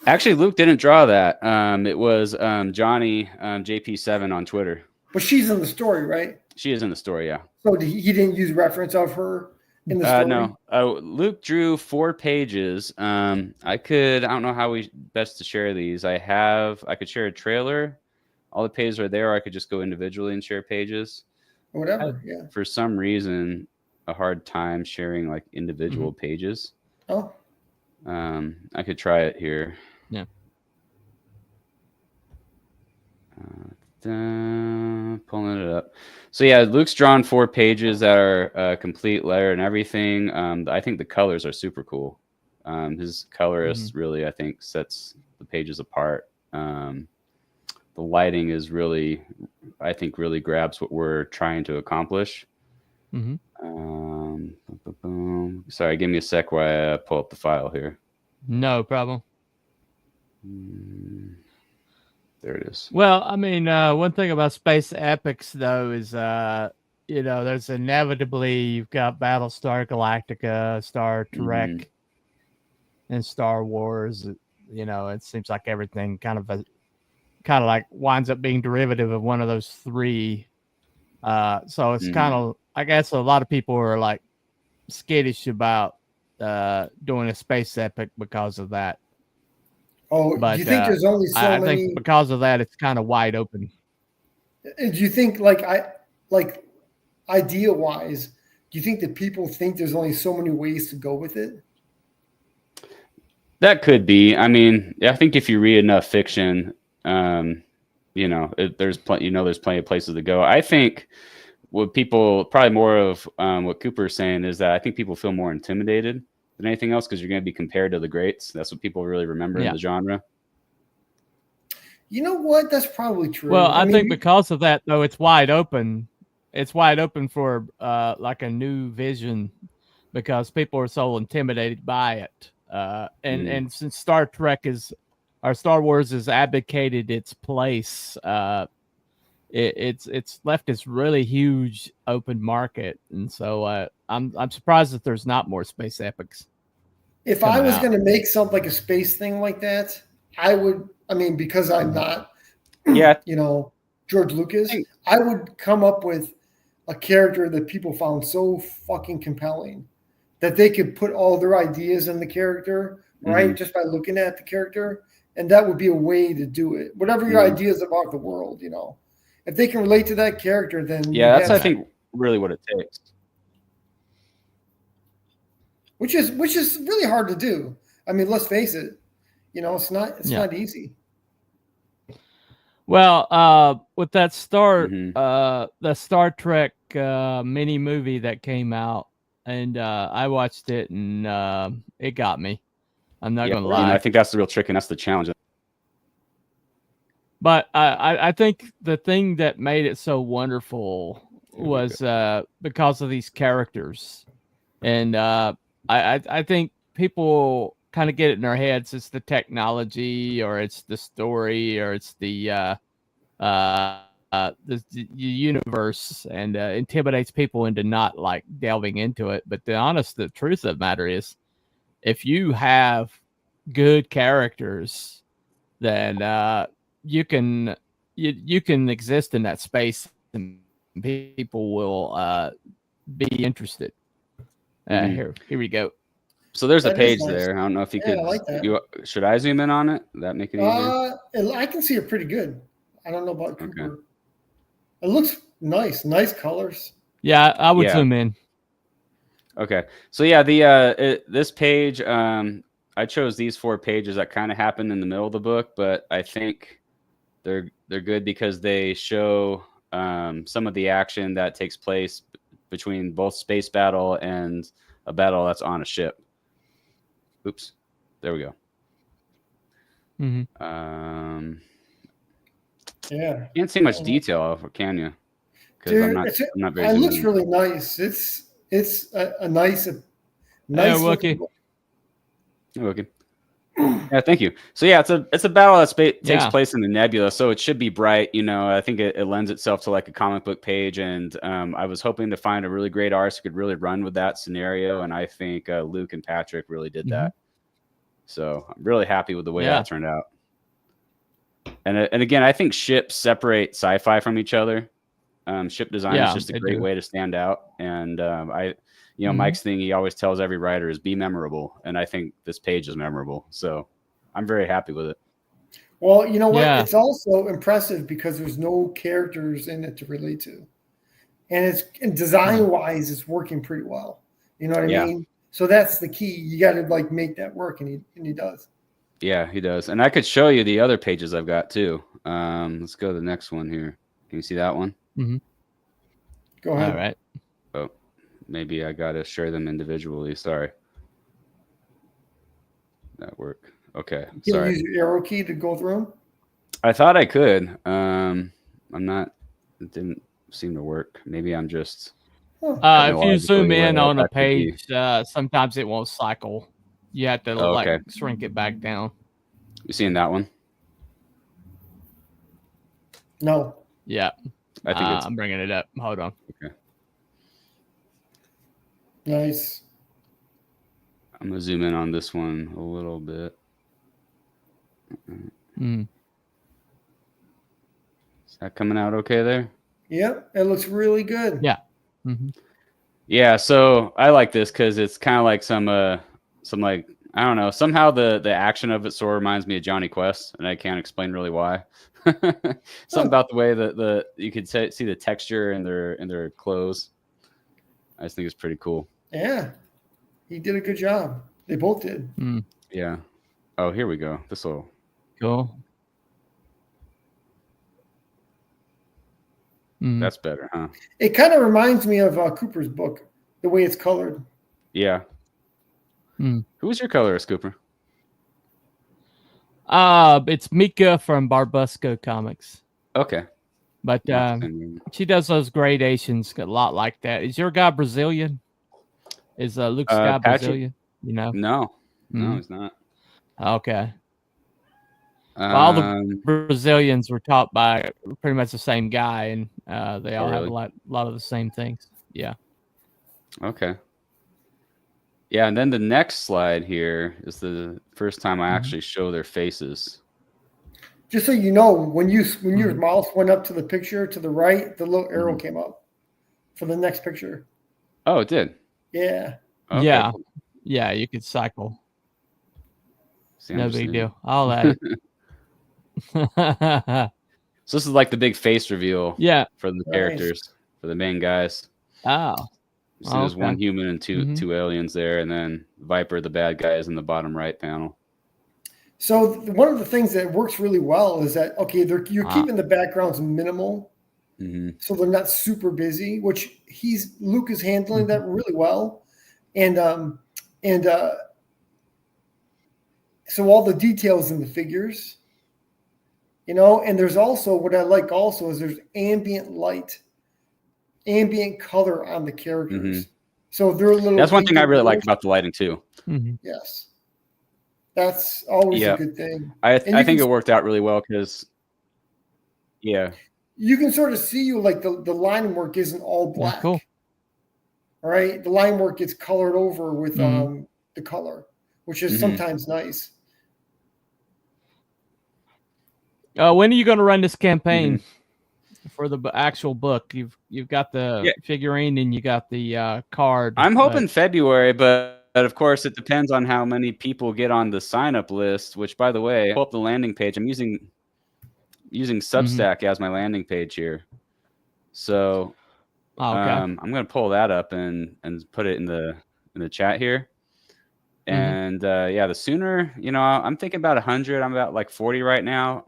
Actually, Luke didn't draw that. It was Johnny JP7 on Twitter. But she's in the story, right? She is in the story, yeah. So he didn't use reference of her in the story? No. Luke drew 4 pages. I don't know how we best to share these. I could share a trailer. All the pages are there, or I could just go individually and share pages. Whatever, yeah. For some reason, a hard time sharing like individual pages. Oh. I could try it here. Yeah. Pulling it up. So yeah, Luke's drawn 4 pages that are complete letter and everything. I think the colors are super cool. His colorist really, I think, sets the pages apart. The lighting is really, I think, really grabs what we're trying to accomplish. Sorry, give me a sec while I pull up the file here. No problem. There it is. Well, I mean, one thing about space epics, though, is, you know, there's inevitably, you've got Battlestar Galactica, Star Trek, and Star Wars. You know, it seems like everything kind of like winds up being derivative of one of those 3. So it's kind of, I guess a lot of people are like skittish about doing a space epic because of that. Oh, but, do you think there's only so many? I think because of that, it's kind of wide open. Do you think, like idea-wise, do you think that people think there's only so many ways to go with it? That could be. I mean, I think if you read enough fiction, you know, there's plenty of places to go. I think what people probably more of what Cooper's saying is that I think people feel more intimidated than anything else because you're going to be compared to the greats. That's what people really remember in the genre. You know what? That's probably true. Well, I think because of that, though, it's wide open. It's wide open for like a new vision because people are so intimidated by it. And since Star Wars has abdicated its place, it's left this really huge open market, and so I'm surprised that there's not more space epics. If I was going to make something like a space thing like that, I would. I mean, because I'm not, George Lucas, I would come up with a character that people found so fucking compelling that they could put all their ideas in the character, right? Just by looking at the character, and that would be a way to do it. Whatever your ideas about the world, if they can relate to that character, then that's I think really what it takes. Which is really hard to do. I mean, let's face it, it's not easy. Well, with that the Star Trek mini movie that came out, and I watched it, and it got me. I'm not gonna lie. I think that's the real trick, and that's the challenge. But I think the thing that made it so wonderful was because of these characters, and I think people kind of get it in their heads. It's the technology, or it's the story, or it's the universe, and intimidates people into not like delving into it. But the truth of the matter is, if you have good characters, then you can exist in that space, and people will be interested. Here we go. So there's a page there. I don't know if you could. I like that. Should I zoom in on it? Would that make it easier? I can see it pretty good. I don't know about Cooper. Okay. It looks nice colors. Yeah, I would zoom in. Okay, so this page, I chose these 4 pages that kind of happened in the middle of the book, but I think they're good because they show some of the action that takes place between both space battle and a battle that's on a ship. Oops, there we go. Can't see much detail, can you? Because I'm not very. It looks really nice. It's a nice Wookie. Okay. Yeah, thank you. So it's a battle that takes place in the nebula, so it should be bright. I think it lends itself to like a comic book page, and I was hoping to find a really great artist who could really run with that scenario, and I think Luke and Patrick really did that. So I'm really happy with the way that turned out. And again, I think ships separate sci-fi from each other. Ship design is just a great way to stand out, and Mike's thing he always tells every writer is be memorable, and I think this page is memorable, so I'm very happy with it. Well, you know what? It's also impressive because there's no characters in it to relate to, and design wise, it's working pretty well. You know what I mean? So that's the key. You got to like make that work, and he does. Yeah, he does. And I could show you the other pages I've got too. Let's go to the next one here. Can you see that one? Go ahead. All right. Oh, maybe I got to share them individually. Sorry. That work. Okay. Can you use your arrow key to go through them? I thought I could. I'm not. It didn't seem to work. Maybe I'm just. If you zoom in on a page, sometimes it won't cycle. You have to shrink it back down. You seeing that one? No. Yeah. I think I'm bringing it up. Hold on. Okay. Nice. I'm gonna zoom in on this one a little bit. Is that coming out okay there? Yep, it looks really good. Yeah. Yeah. So I like this because it's kind of like some like I don't know. Somehow the action of it sort of reminds me of Johnny Quest, and I can't explain really why. Something about the way that you could see the texture in their clothes. I just think it's pretty cool. Yeah, he did a good job. They both did. Yeah. Oh, here we go. This will cool. That's better, huh? It kind of reminds me of Cooper's book, the way it's colored. Yeah. Who's your colorist, Cooper? It's Mika from Barbusco Comics. Okay. But she does those gradations a lot like that. Is your guy Brazilian? Is Luke's guy Brazilian? You know? No, he's not. Okay. All the Brazilians were taught by pretty much the same guy, and they all have a lot of the same things. Yeah. Okay. Yeah, and then the next slide here is the first time I actually show their faces. Just so you know, when your mouse went up to the picture to the right, the little arrow came up for the next picture. Oh, it did? Yeah. Okay. Yeah. Yeah, you could cycle. See, no big deal. I'll add it. So this is like the big face reveal for the characters, for the main guys. Oh. So there's one human and two aliens there, and then Viper, the bad guy, is in the bottom right panel. So one of the things that works really well is that, okay, you're keeping the backgrounds minimal, so they're not super busy, which Luke is handling that really well. And so all the details in the figures, you know, and there's also, what I like also is there's ambient light, ambient color on the characters. So they're a little. That's one thing I really like about the lighting too. Yes. That's always a good thing. I think it worked out really well because, you can sort of see like the line work isn't all black. Cool. All right. The line work gets colored over with the color, which is sometimes nice. When are you going to run this campaign for the actual book? You've got the figurine and you got the card. I'm hoping February, but of course it depends on how many people get on the sign up list. Which, by the way, pull up the landing page. I'm using Substack as my landing page here, so I'm going to pull that up and put it in the chat here. And the sooner, you know, I'm thinking about 100. I'm about like 40 right now.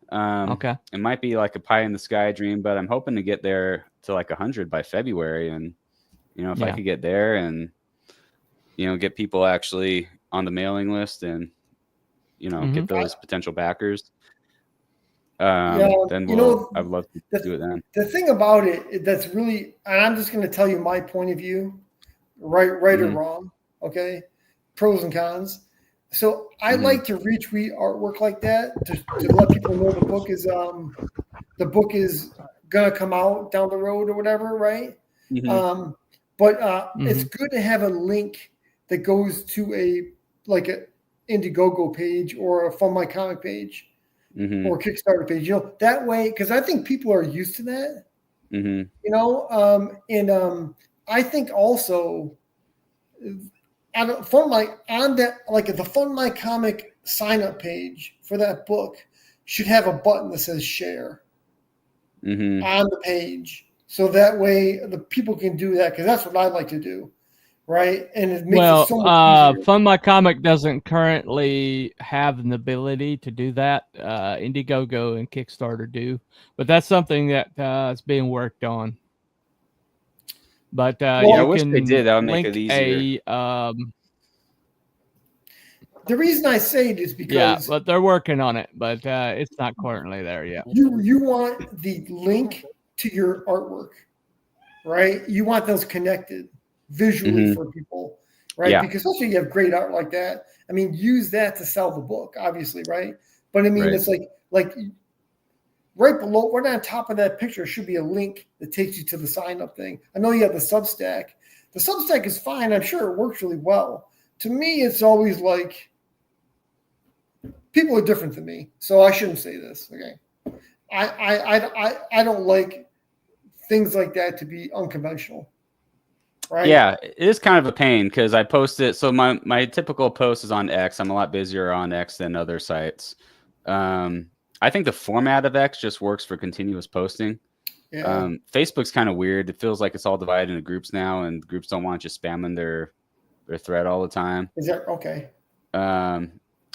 It might be like a pie in the sky dream, but I'm hoping to get there to like 100 by February. And, you know, if I could get there and, you know, get people actually on the mailing list and, you know, get those potential backers, then I'd love to do it then. The thing about it that's really, and I'm just going to tell you my point of view, right or wrong, okay, pros and cons. So I like to retweet artwork like that to let people know the book is gonna come out down the road or whatever, right? But it's good to have a link that goes to a Indiegogo page or a FundMyComic page or Kickstarter page. You know, that way, because I think people are used to that. You know, I think also. On the FundMyComic sign up page for that book should have a button that says share on the page, so that way the people can do that, because that's what I like to do, right? And it makes it so much easier. FundMyComic doesn't currently have an ability to do that. Indiegogo and Kickstarter do, but that's something that is being worked on. But I wish they did. That would make it easier. The reason I say it is because but they're working on it, but it's not currently there yet. You want the link to your artwork, right? You want those connected visually for people, right? Yeah. Because also you have great art like that. I mean, use that to sell the book, obviously, right? But I mean, it's like right below, right on top of that picture should be a link that takes you to the sign up thing. I know you have the Substack. The Substack is fine. I'm sure it works really well. To me, it's always like, people are different than me, so I shouldn't say this. Okay, I don't like things like that to be unconventional, right? Yeah, it is kind of a pain because I post it. So my typical post is on X. I'm a lot busier on X than other sites. I think the format of X just works for continuous posting. Yeah. Facebook's kind of weird. It feels like it's all divided into groups now, and groups don't want you spamming their thread all the time. Is that okay?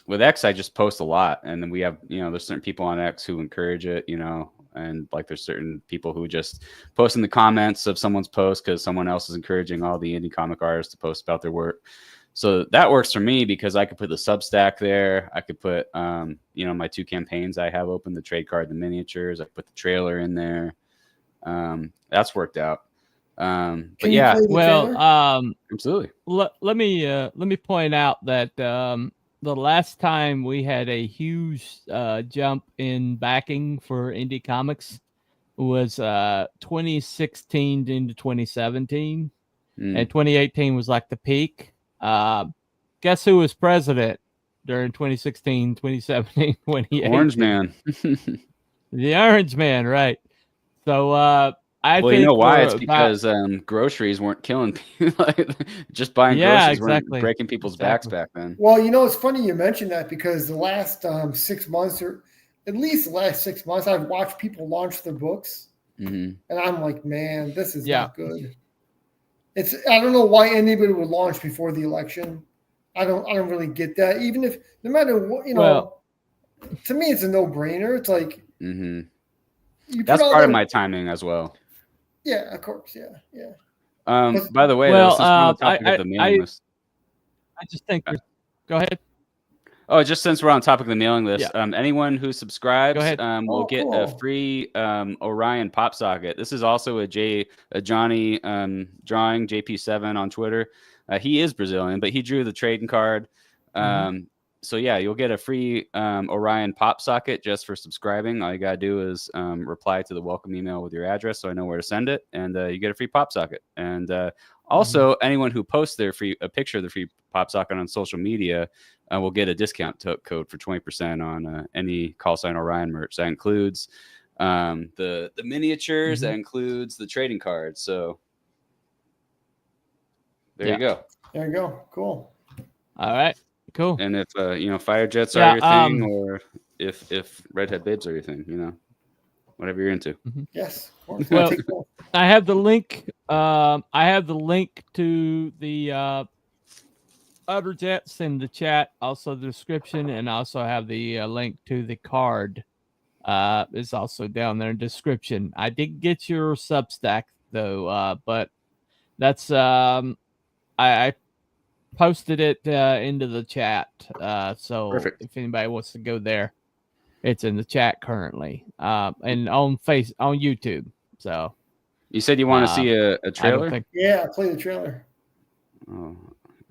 With X, I just post a lot, and then we have, you know, there's certain people on X who encourage it, you know, and like there's certain people who just post in the comments of someone's post because someone else is encouraging all the indie comic artists to post about their work. So that works for me because I could put the Substack there. I could put, my 2 campaigns I have open, the trade card, the miniatures. I put the trailer in there. That's worked out. But yeah, absolutely. Let me point out that the last time we had a huge jump in backing for indie comics was 2016 into 2017, and 2018 was like the peak. Guess who was president during 2016, 2017, 2018? Orange Man. The Orange Man, right? So I think you know why? It's because groceries weren't killing people. Just buying groceries weren't breaking people's backs back then. Well, it's funny you mentioned that because the last 6 months, or at least the last 6 months, I've watched people launch their books, and I'm like, man, this is not good. I don't know why anybody would launch before the election. I don't really get that. Even if no matter what, to me, it's a no-brainer. It's like that's part of my timing as well. Yeah, of course. Yeah. By the way, since we're on the topic of the mailing list, I just think. Go ahead. Oh, just since we're on topic of the mailing list, anyone who subscribes will get a free Orion pop socket. This is also a Johnny drawing, JP7 on Twitter. He is Brazilian, but he drew the trading card. So yeah, you'll get a free Orion pop socket just for subscribing. All you gotta do is reply to the welcome email with your address, so I know where to send it, and you get a free pop socket. And also, anyone who posts a picture of the free pop socket on social media will get a discount code for 20% on any call sign Orion merch. That includes the miniatures. That includes the trading cards. So there you go. There you go. Cool. All right. Cool. And if fire jets are your thing, or if redhead babes are your thing, whatever you're into. Yes. Well, I have the link. I have the link to the Utter Jets in the chat, also the description, and also have the link to the card. Is also down there in description. I did get your Substack though, but that's I posted it into the chat. So Perfect. If anybody wants to go there, it's in the chat currently, and on YouTube. So you said you want to see a trailer? Yeah, play the trailer. Oh,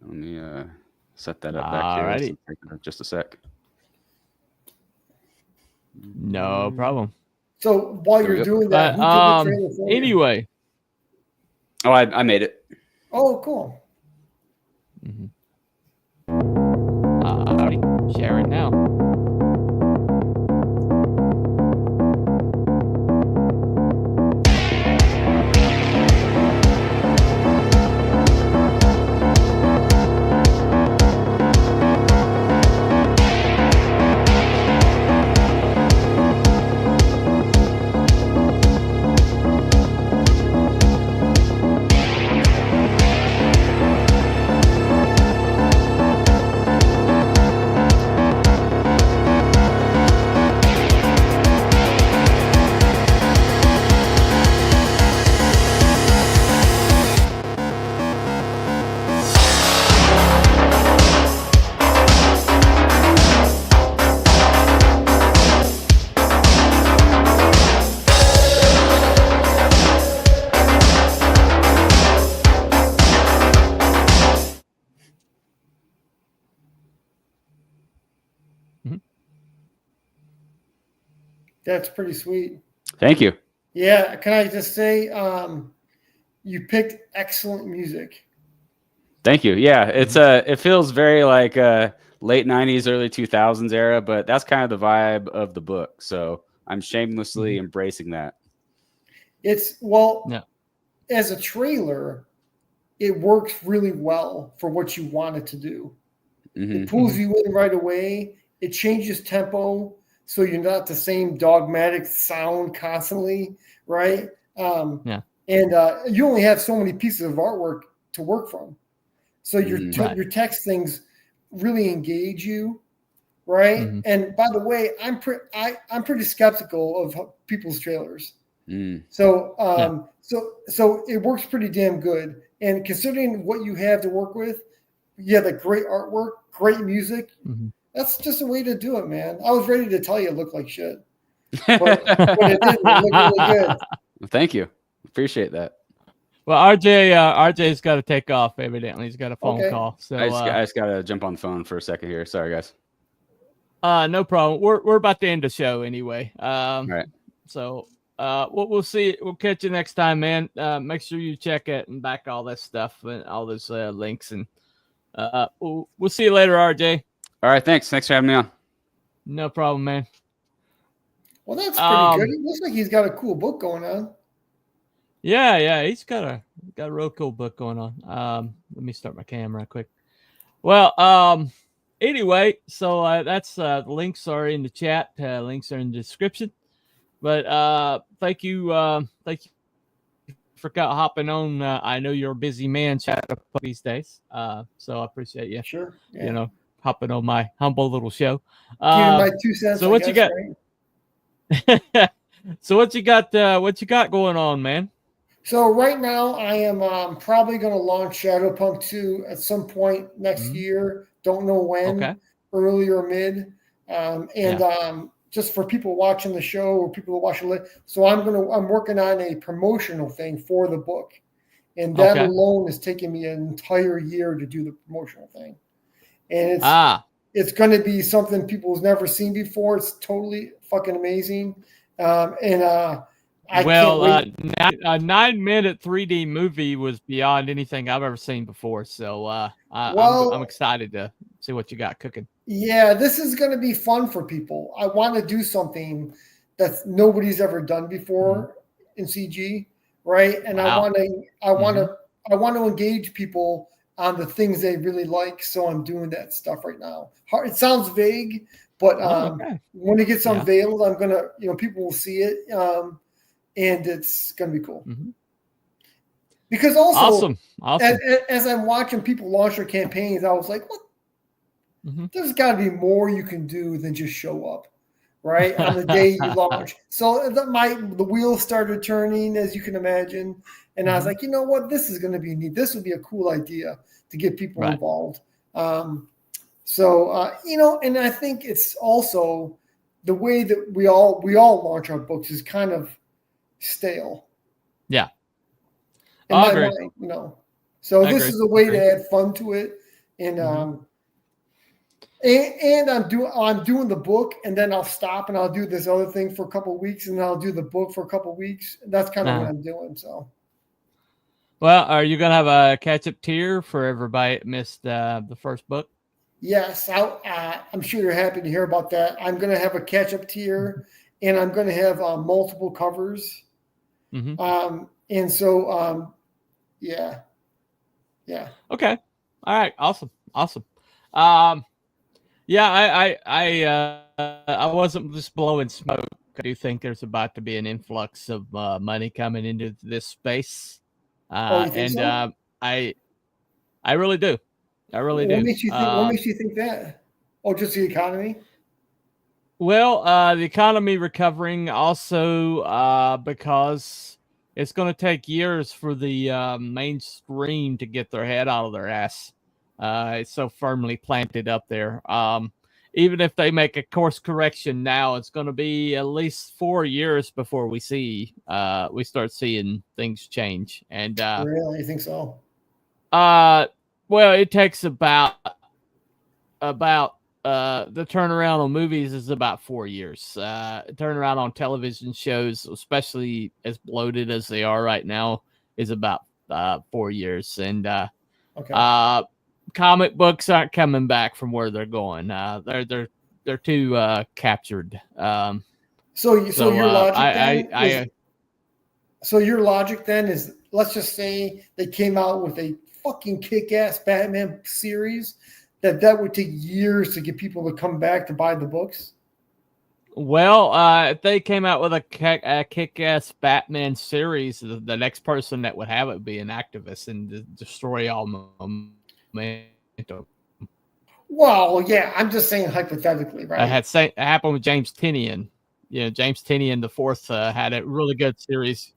let me set that up back here. Just a sec. No problem. So while you're doing that, who did the trailer for you? Anyway. Oh, I made it. Oh, cool. Share it now. That's pretty sweet. Thank you. Yeah. Can I just say, you picked excellent music. Thank you. Yeah, it feels very like late 90s, early 2000s era, but that's kind of the vibe of the book. So I'm shamelessly embracing that. As a trailer, it works really well for what you want it to do. It pulls you in right away. It changes tempo, so you're not the same dogmatic sound constantly, right? And you only have so many pieces of artwork to work from. So your text things really engage you, right? And by the way, I'm pretty skeptical of people's trailers. So it works pretty damn good. And considering what you have to work with, the great artwork, great music. Mm-hmm. That's just a way to do it, man. I was ready to tell you it looked like shit, but it didn't. It looked really good. Thank you. Appreciate that. Well, RJ's got to take off. Evidently, he's got a phone call. So I just got to jump on the phone for a second here. Sorry, guys. No problem. We're about to end the show anyway. All right. So we'll see. We'll catch you next time, man. Make sure you check it and back all that stuff and all those links, and we'll see you later, RJ. All right. Thanks for having me on. No problem, man. Well, that's pretty good. It looks like he's got a cool book going on. Yeah, he's got a real cool book going on. Let me start my camera quick. Well, anyway, so that's the links are in the chat. Links are in the description. But thank you for hopping on. I know you're a busy man chatting these days. So I appreciate you. Sure. Yeah. You know, hopping on my humble little show. My 2 cents. So what you got? Right? So what you got going on, man? So right now I am probably going to launch Shadowpunk 2 at some point next year. Don't know when, early or mid. Just for people watching the show or people watching it. So I'm working on a promotional thing for the book. And that alone is taking me an entire year to do the promotional thing. And it's going to be something people have never seen before. It's totally fucking amazing. A 9-minute 3D movie was beyond anything I've ever seen before. So I'm excited to see what you got cooking. Yeah, this is going to be fun for people. I want to do something that nobody's ever done before in CG, right? And I want to engage people on the things they really like. So I'm doing that stuff right now. It sounds vague, but when it gets unveiled, I'm gonna, people will see it. And it's going to be cool. Because also, awesome. As I'm watching people launch their campaigns, I was like, what? There's got to be more you can do than just show up, right? On the day you launch. So the wheels started turning, as you can imagine. And I was like, you know what? This is going to be neat. This would be a cool idea to get people involved. And I think it's also the way that we all launch our books is kind of stale. Yeah. In my mind, So this is a way to add fun to it. And and I'm doing the book, and then I'll stop and I'll do this other thing for a couple of weeks, and then I'll do the book for a couple of weeks. That's kind of what I'm doing. So well, are you gonna have a catch-up tier for everybody that missed the first book? Yes, I'm sure you're happy to hear about that. I'm gonna have a catch-up tier, and I'm gonna have multiple covers. And so, yeah. Okay. All right. Awesome. Yeah, I wasn't just blowing smoke. I do think there's about to be an influx of money coming into this space. So? I really do. I really do. What makes you think that? Oh, just the economy? Well, the economy recovering also because it's going to take years for the mainstream to get their head out of their ass. It's so firmly planted up there. Even if they make a course correction now, it's going to be at least 4 years before we start seeing things change. And really, you think so? Well, it takes about the turnaround on movies is about 4 years. Turnaround on television shows, especially as bloated as they are right now, is about 4 years. And comic books aren't coming back from where they're going. They're too captured. So your logic then is, let's just say they came out with a fucking kick-ass Batman series that would take years to get people to come back to buy the books. Well, if they came out with a kick-ass Batman series, the next person that would have it would be an activist and destroy all momentum. Well, yeah, I'm just saying hypothetically, right? It happened with James Tynion. James Tynion the Fourth had a really good series.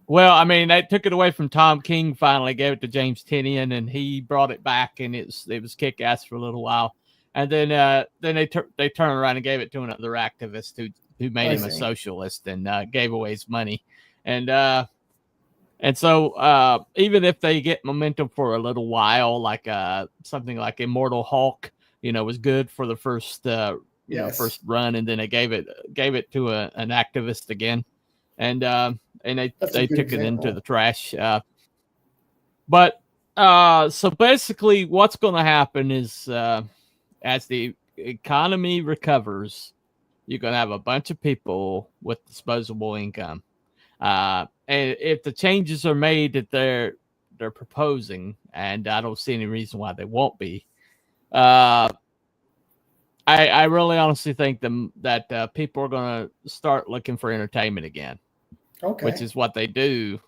Well, I mean, they took it away from Tom King. Finally, gave it to James Tinian, and he brought it back, and it was kick ass for a little while. And then they turned around and gave it to another activist who made him a socialist and gave away his money. And so even if they get momentum for a little while, like something like Immortal Hulk, was good for the first first run, and then they gave it to an activist again, and they took it into the trash. But so basically, what's going to happen is as the economy recovers, you're going to have a bunch of people with disposable income. And if the changes are made that they're proposing, and I don't see any reason why they won't be, I really honestly think that people are going to start looking for entertainment again. Okay. Which is what they do.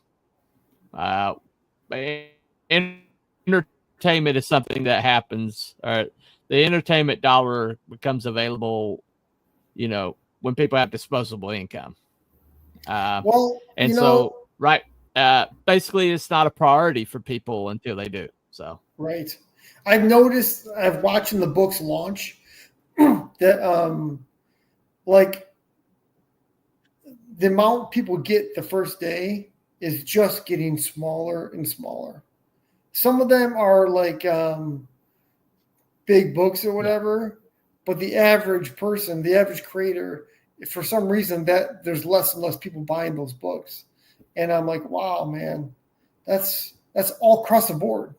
Entertainment is something that happens, or the entertainment dollar becomes available, when people have disposable income. Basically, it's not a priority for people until they do. So right, I've noticed. I've watching the books launch that like the amount people get the first day is just getting smaller and smaller. Some of them are like big books or whatever, but the average person, the average creator, for some reason that there's less and less people buying those books. And I'm like, wow, man, that's all across the board.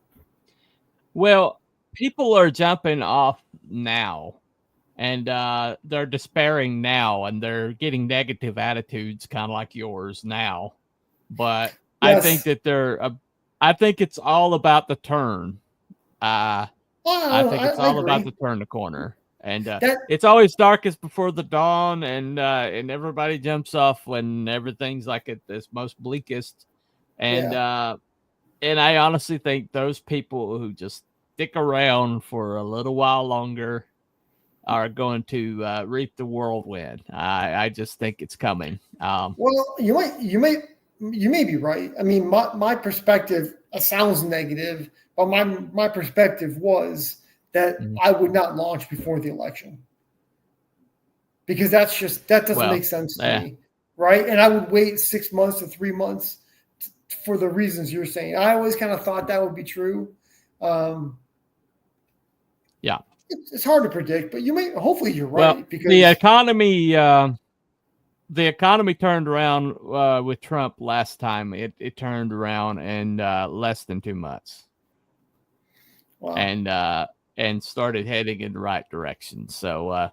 Well, people are jumping off now, and they're despairing now, and they're getting negative attitudes, kind of like yours now. But yes. I think it's all about the turn. I think it's all about the turn the corner. And it's always darkest before the dawn, and everybody jumps off when everything's like at its most bleakest. And I honestly think those people who just stick around for a little while longer are going to reap the whirlwind. I just think it's coming. Well, you may be right. I mean, my perspective sounds negative, but my perspective was that I would not launch before the election, because that doesn't make sense to me, right? And I would wait 6 months to 3 months for the reasons you're saying. I always kind of thought that would be true. It's hard to predict, but hopefully you're right, because the economy turned around with Trump last time. It turned around in less than 2 months. Wow. And started heading in the right direction. So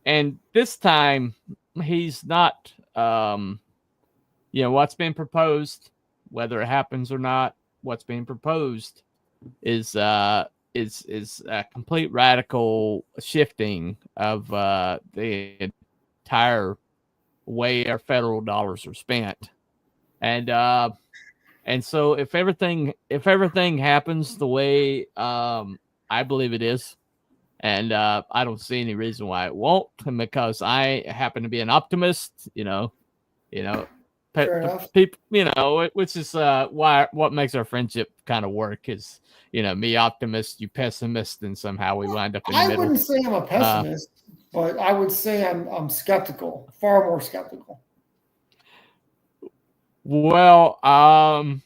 and this time he's not what's been proposed, whether it happens or not, what's being proposed is a complete radical shifting of the entire way our federal dollars are spent. And so if everything happens the way I believe it is, and I don't see any reason why it won't, because I happen to be an optimist, people, which is what makes our friendship kind of work is, me optimist, you pessimist, and somehow we wind up in the middle. I wouldn't say I'm a pessimist, but I would say I'm skeptical, far more skeptical. Well, I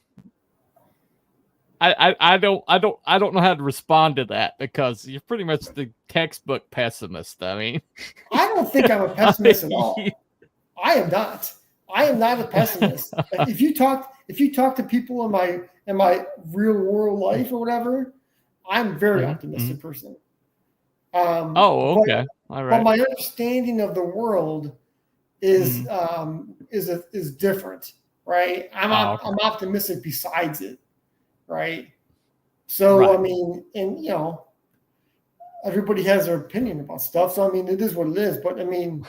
don't know how to respond to that, because you're pretty much the textbook pessimist. I mean, I don't think I'm a pessimist at all. I am not. I am not a pessimist. If you talk to people in my real world life or whatever, I'm a very optimistic person. Okay, all right. But my understanding of the world is different. Right. I'm optimistic besides it. Right. So, right. I mean, and everybody has their opinion about stuff. So, I mean, it is what it is. But I mean,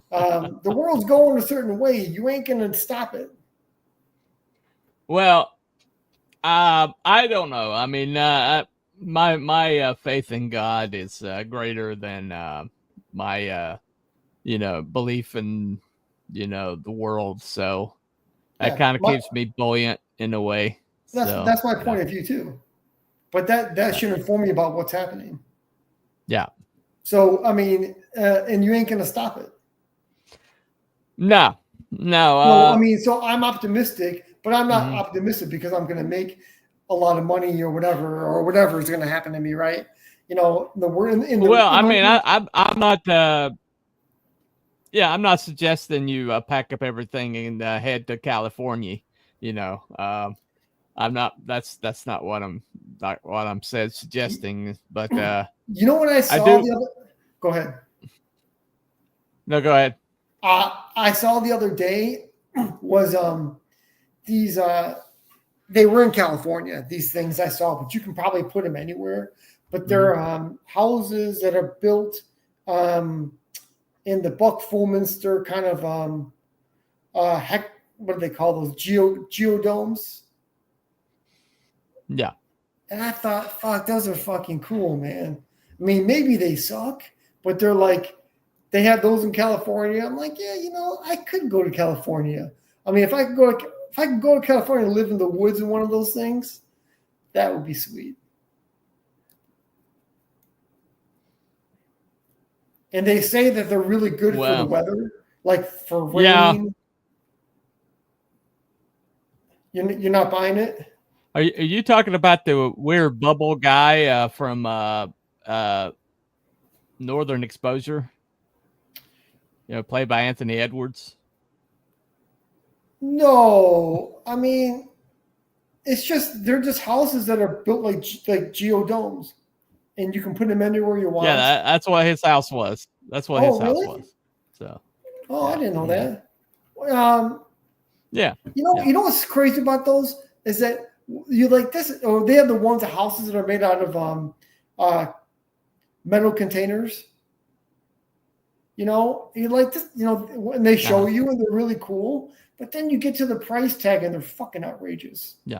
the world's going a certain way. You ain't going to stop it. Well, I don't know. I mean, my faith in God is greater than my belief in the world. So that kind of keeps me buoyant in a way. That's my point of view too. But that should inform me about what's happening. Yeah. So, I mean, and you ain't going to stop it. No. I mean, so I'm optimistic, but I'm not optimistic because I'm going to make a lot of money or whatever is going to happen to me, right? We're in the. Well, I mean, I'm not. I'm not suggesting you pack up everything and head to California. I'm not. That's not what I'm suggesting. But you know what I saw the other. Go ahead. No, go ahead. I saw the other day was these they were in California. These things I saw, but you can probably put them anywhere. But they're houses that are built in the Buckfulminster kind of what do they call those geodomes? Yeah. And I thought, fuck, those are fucking cool, man. I mean, maybe they suck, but they're like, they have those in California. I'm like, yeah, I could go to California. I mean, if I could go to California and live in the woods in one of those things, that would be sweet. And they say that they're really good for the weather, like for rain. Yeah. You're not buying it? Are you talking about the weird bubble guy from Northern Exposure? Played by Anthony Edwards. No, I mean, they're just houses that are built like geodomes, and you can put them anywhere you want. Yeah, that's what his house was. That's what his house was. So. I didn't know that. Yeah. You know what's crazy about those is that you like this, or they have the houses that are made out of metal containers. You like this, and they show you and they're really cool, but then you get to the price tag and they're fucking outrageous. Yeah.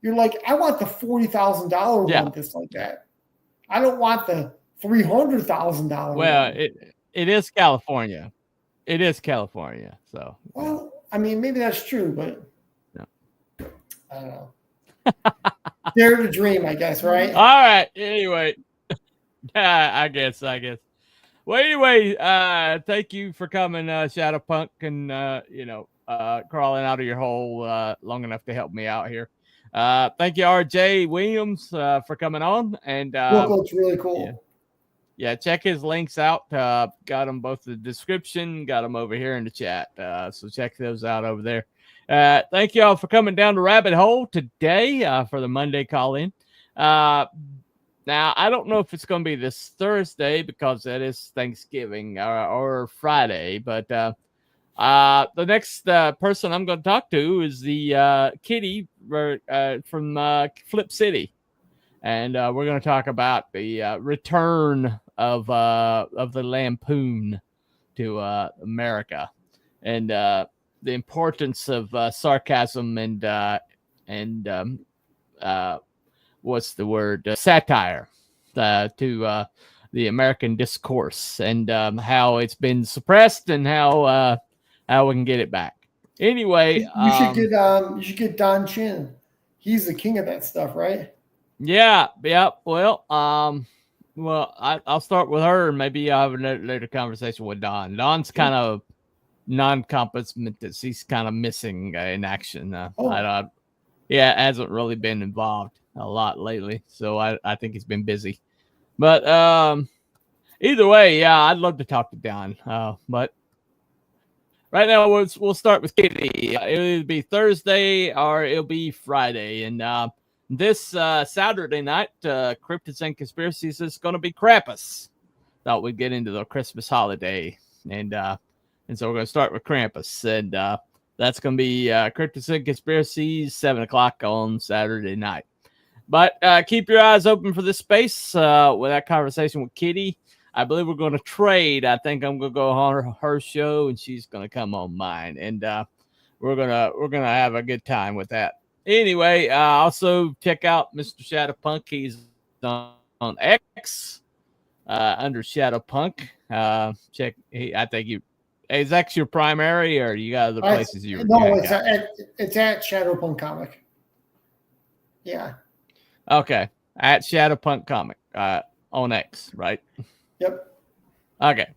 You're like, I want the $40,000 one that's like that. I don't want the $300,000. Well, it is California. It is California. So, well, I mean, maybe that's true, but I don't know. Dare to dream, I guess, right? All right. Anyway, I guess. Well, anyway, thank you for coming, Shadowpunk, and crawling out of your hole long enough to help me out here. Thank you, RJ Williams, for coming on. And looks really cool. Yeah, check his links out. Got them both in the description. Got them over here in the chat. So check those out over there. Thank you all for coming down the rabbit hole today for the Monday call-in. Now, I don't know if it's going to be this Thursday because that is Thanksgiving or Friday, but the next person I'm going to talk to is the Kitty from Flip City. And we're going to talk about the return of the Lampoon to America and the importance of sarcasm and what's the word? Satire to the American discourse and how it's been suppressed and how we can get it back. Anyway, you should get Don Chin. He's the king of that stuff, right? Yeah. Well, I'll start with her and maybe I'll have a later conversation with Don. Don's kind of non-competent. He's kind of missing in action. Hasn't really been involved a lot lately, so I think he's been busy. But either way, I'd love to talk to Don. But right now we'll start with Kitty. It'll be Thursday or it'll be Friday, and this Saturday night, Cryptids and Conspiracies is going to be Krampus. Thought we'd get into the Christmas holiday, and so we're going to start with Krampus, and that's going to be Cryptids and Conspiracies 7:00 on Saturday night. But keep your eyes open for this space with that conversation with Kitty. I believe we're going to trade. I think I'm going to go on her show, and she's going to come on mine, and we're gonna have a good time with that. Anyway, also check out Mr. Shadowpunk. He's on X under Shadowpunk. I think is that your primary, or you got other places you? No, it's at Shadowpunk Comic. Yeah. Okay, at Shadowpunk Comic on X, right? Yep. Okay.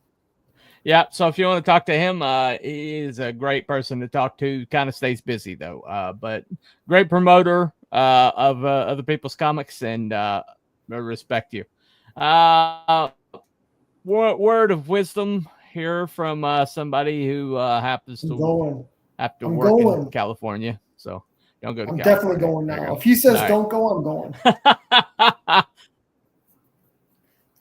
Yeah. So if you want to talk to him, he is a great person to talk to. Kind of stays busy though, but great promoter of other people's comics, and respect you. Word of wisdom here from somebody who happens to have to work in California. So don't go to California. Definitely going now. If he says don't go, I'm going.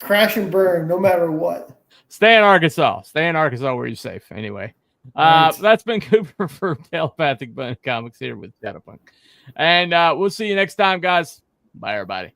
Crash and burn, no matter what. Stay in Arkansas. Stay in Arkansas where you're safe. Anyway, that's been Cooper for Telepathic Bunny Comics here with Shadowpunk. And we'll see you next time, guys. Bye, everybody.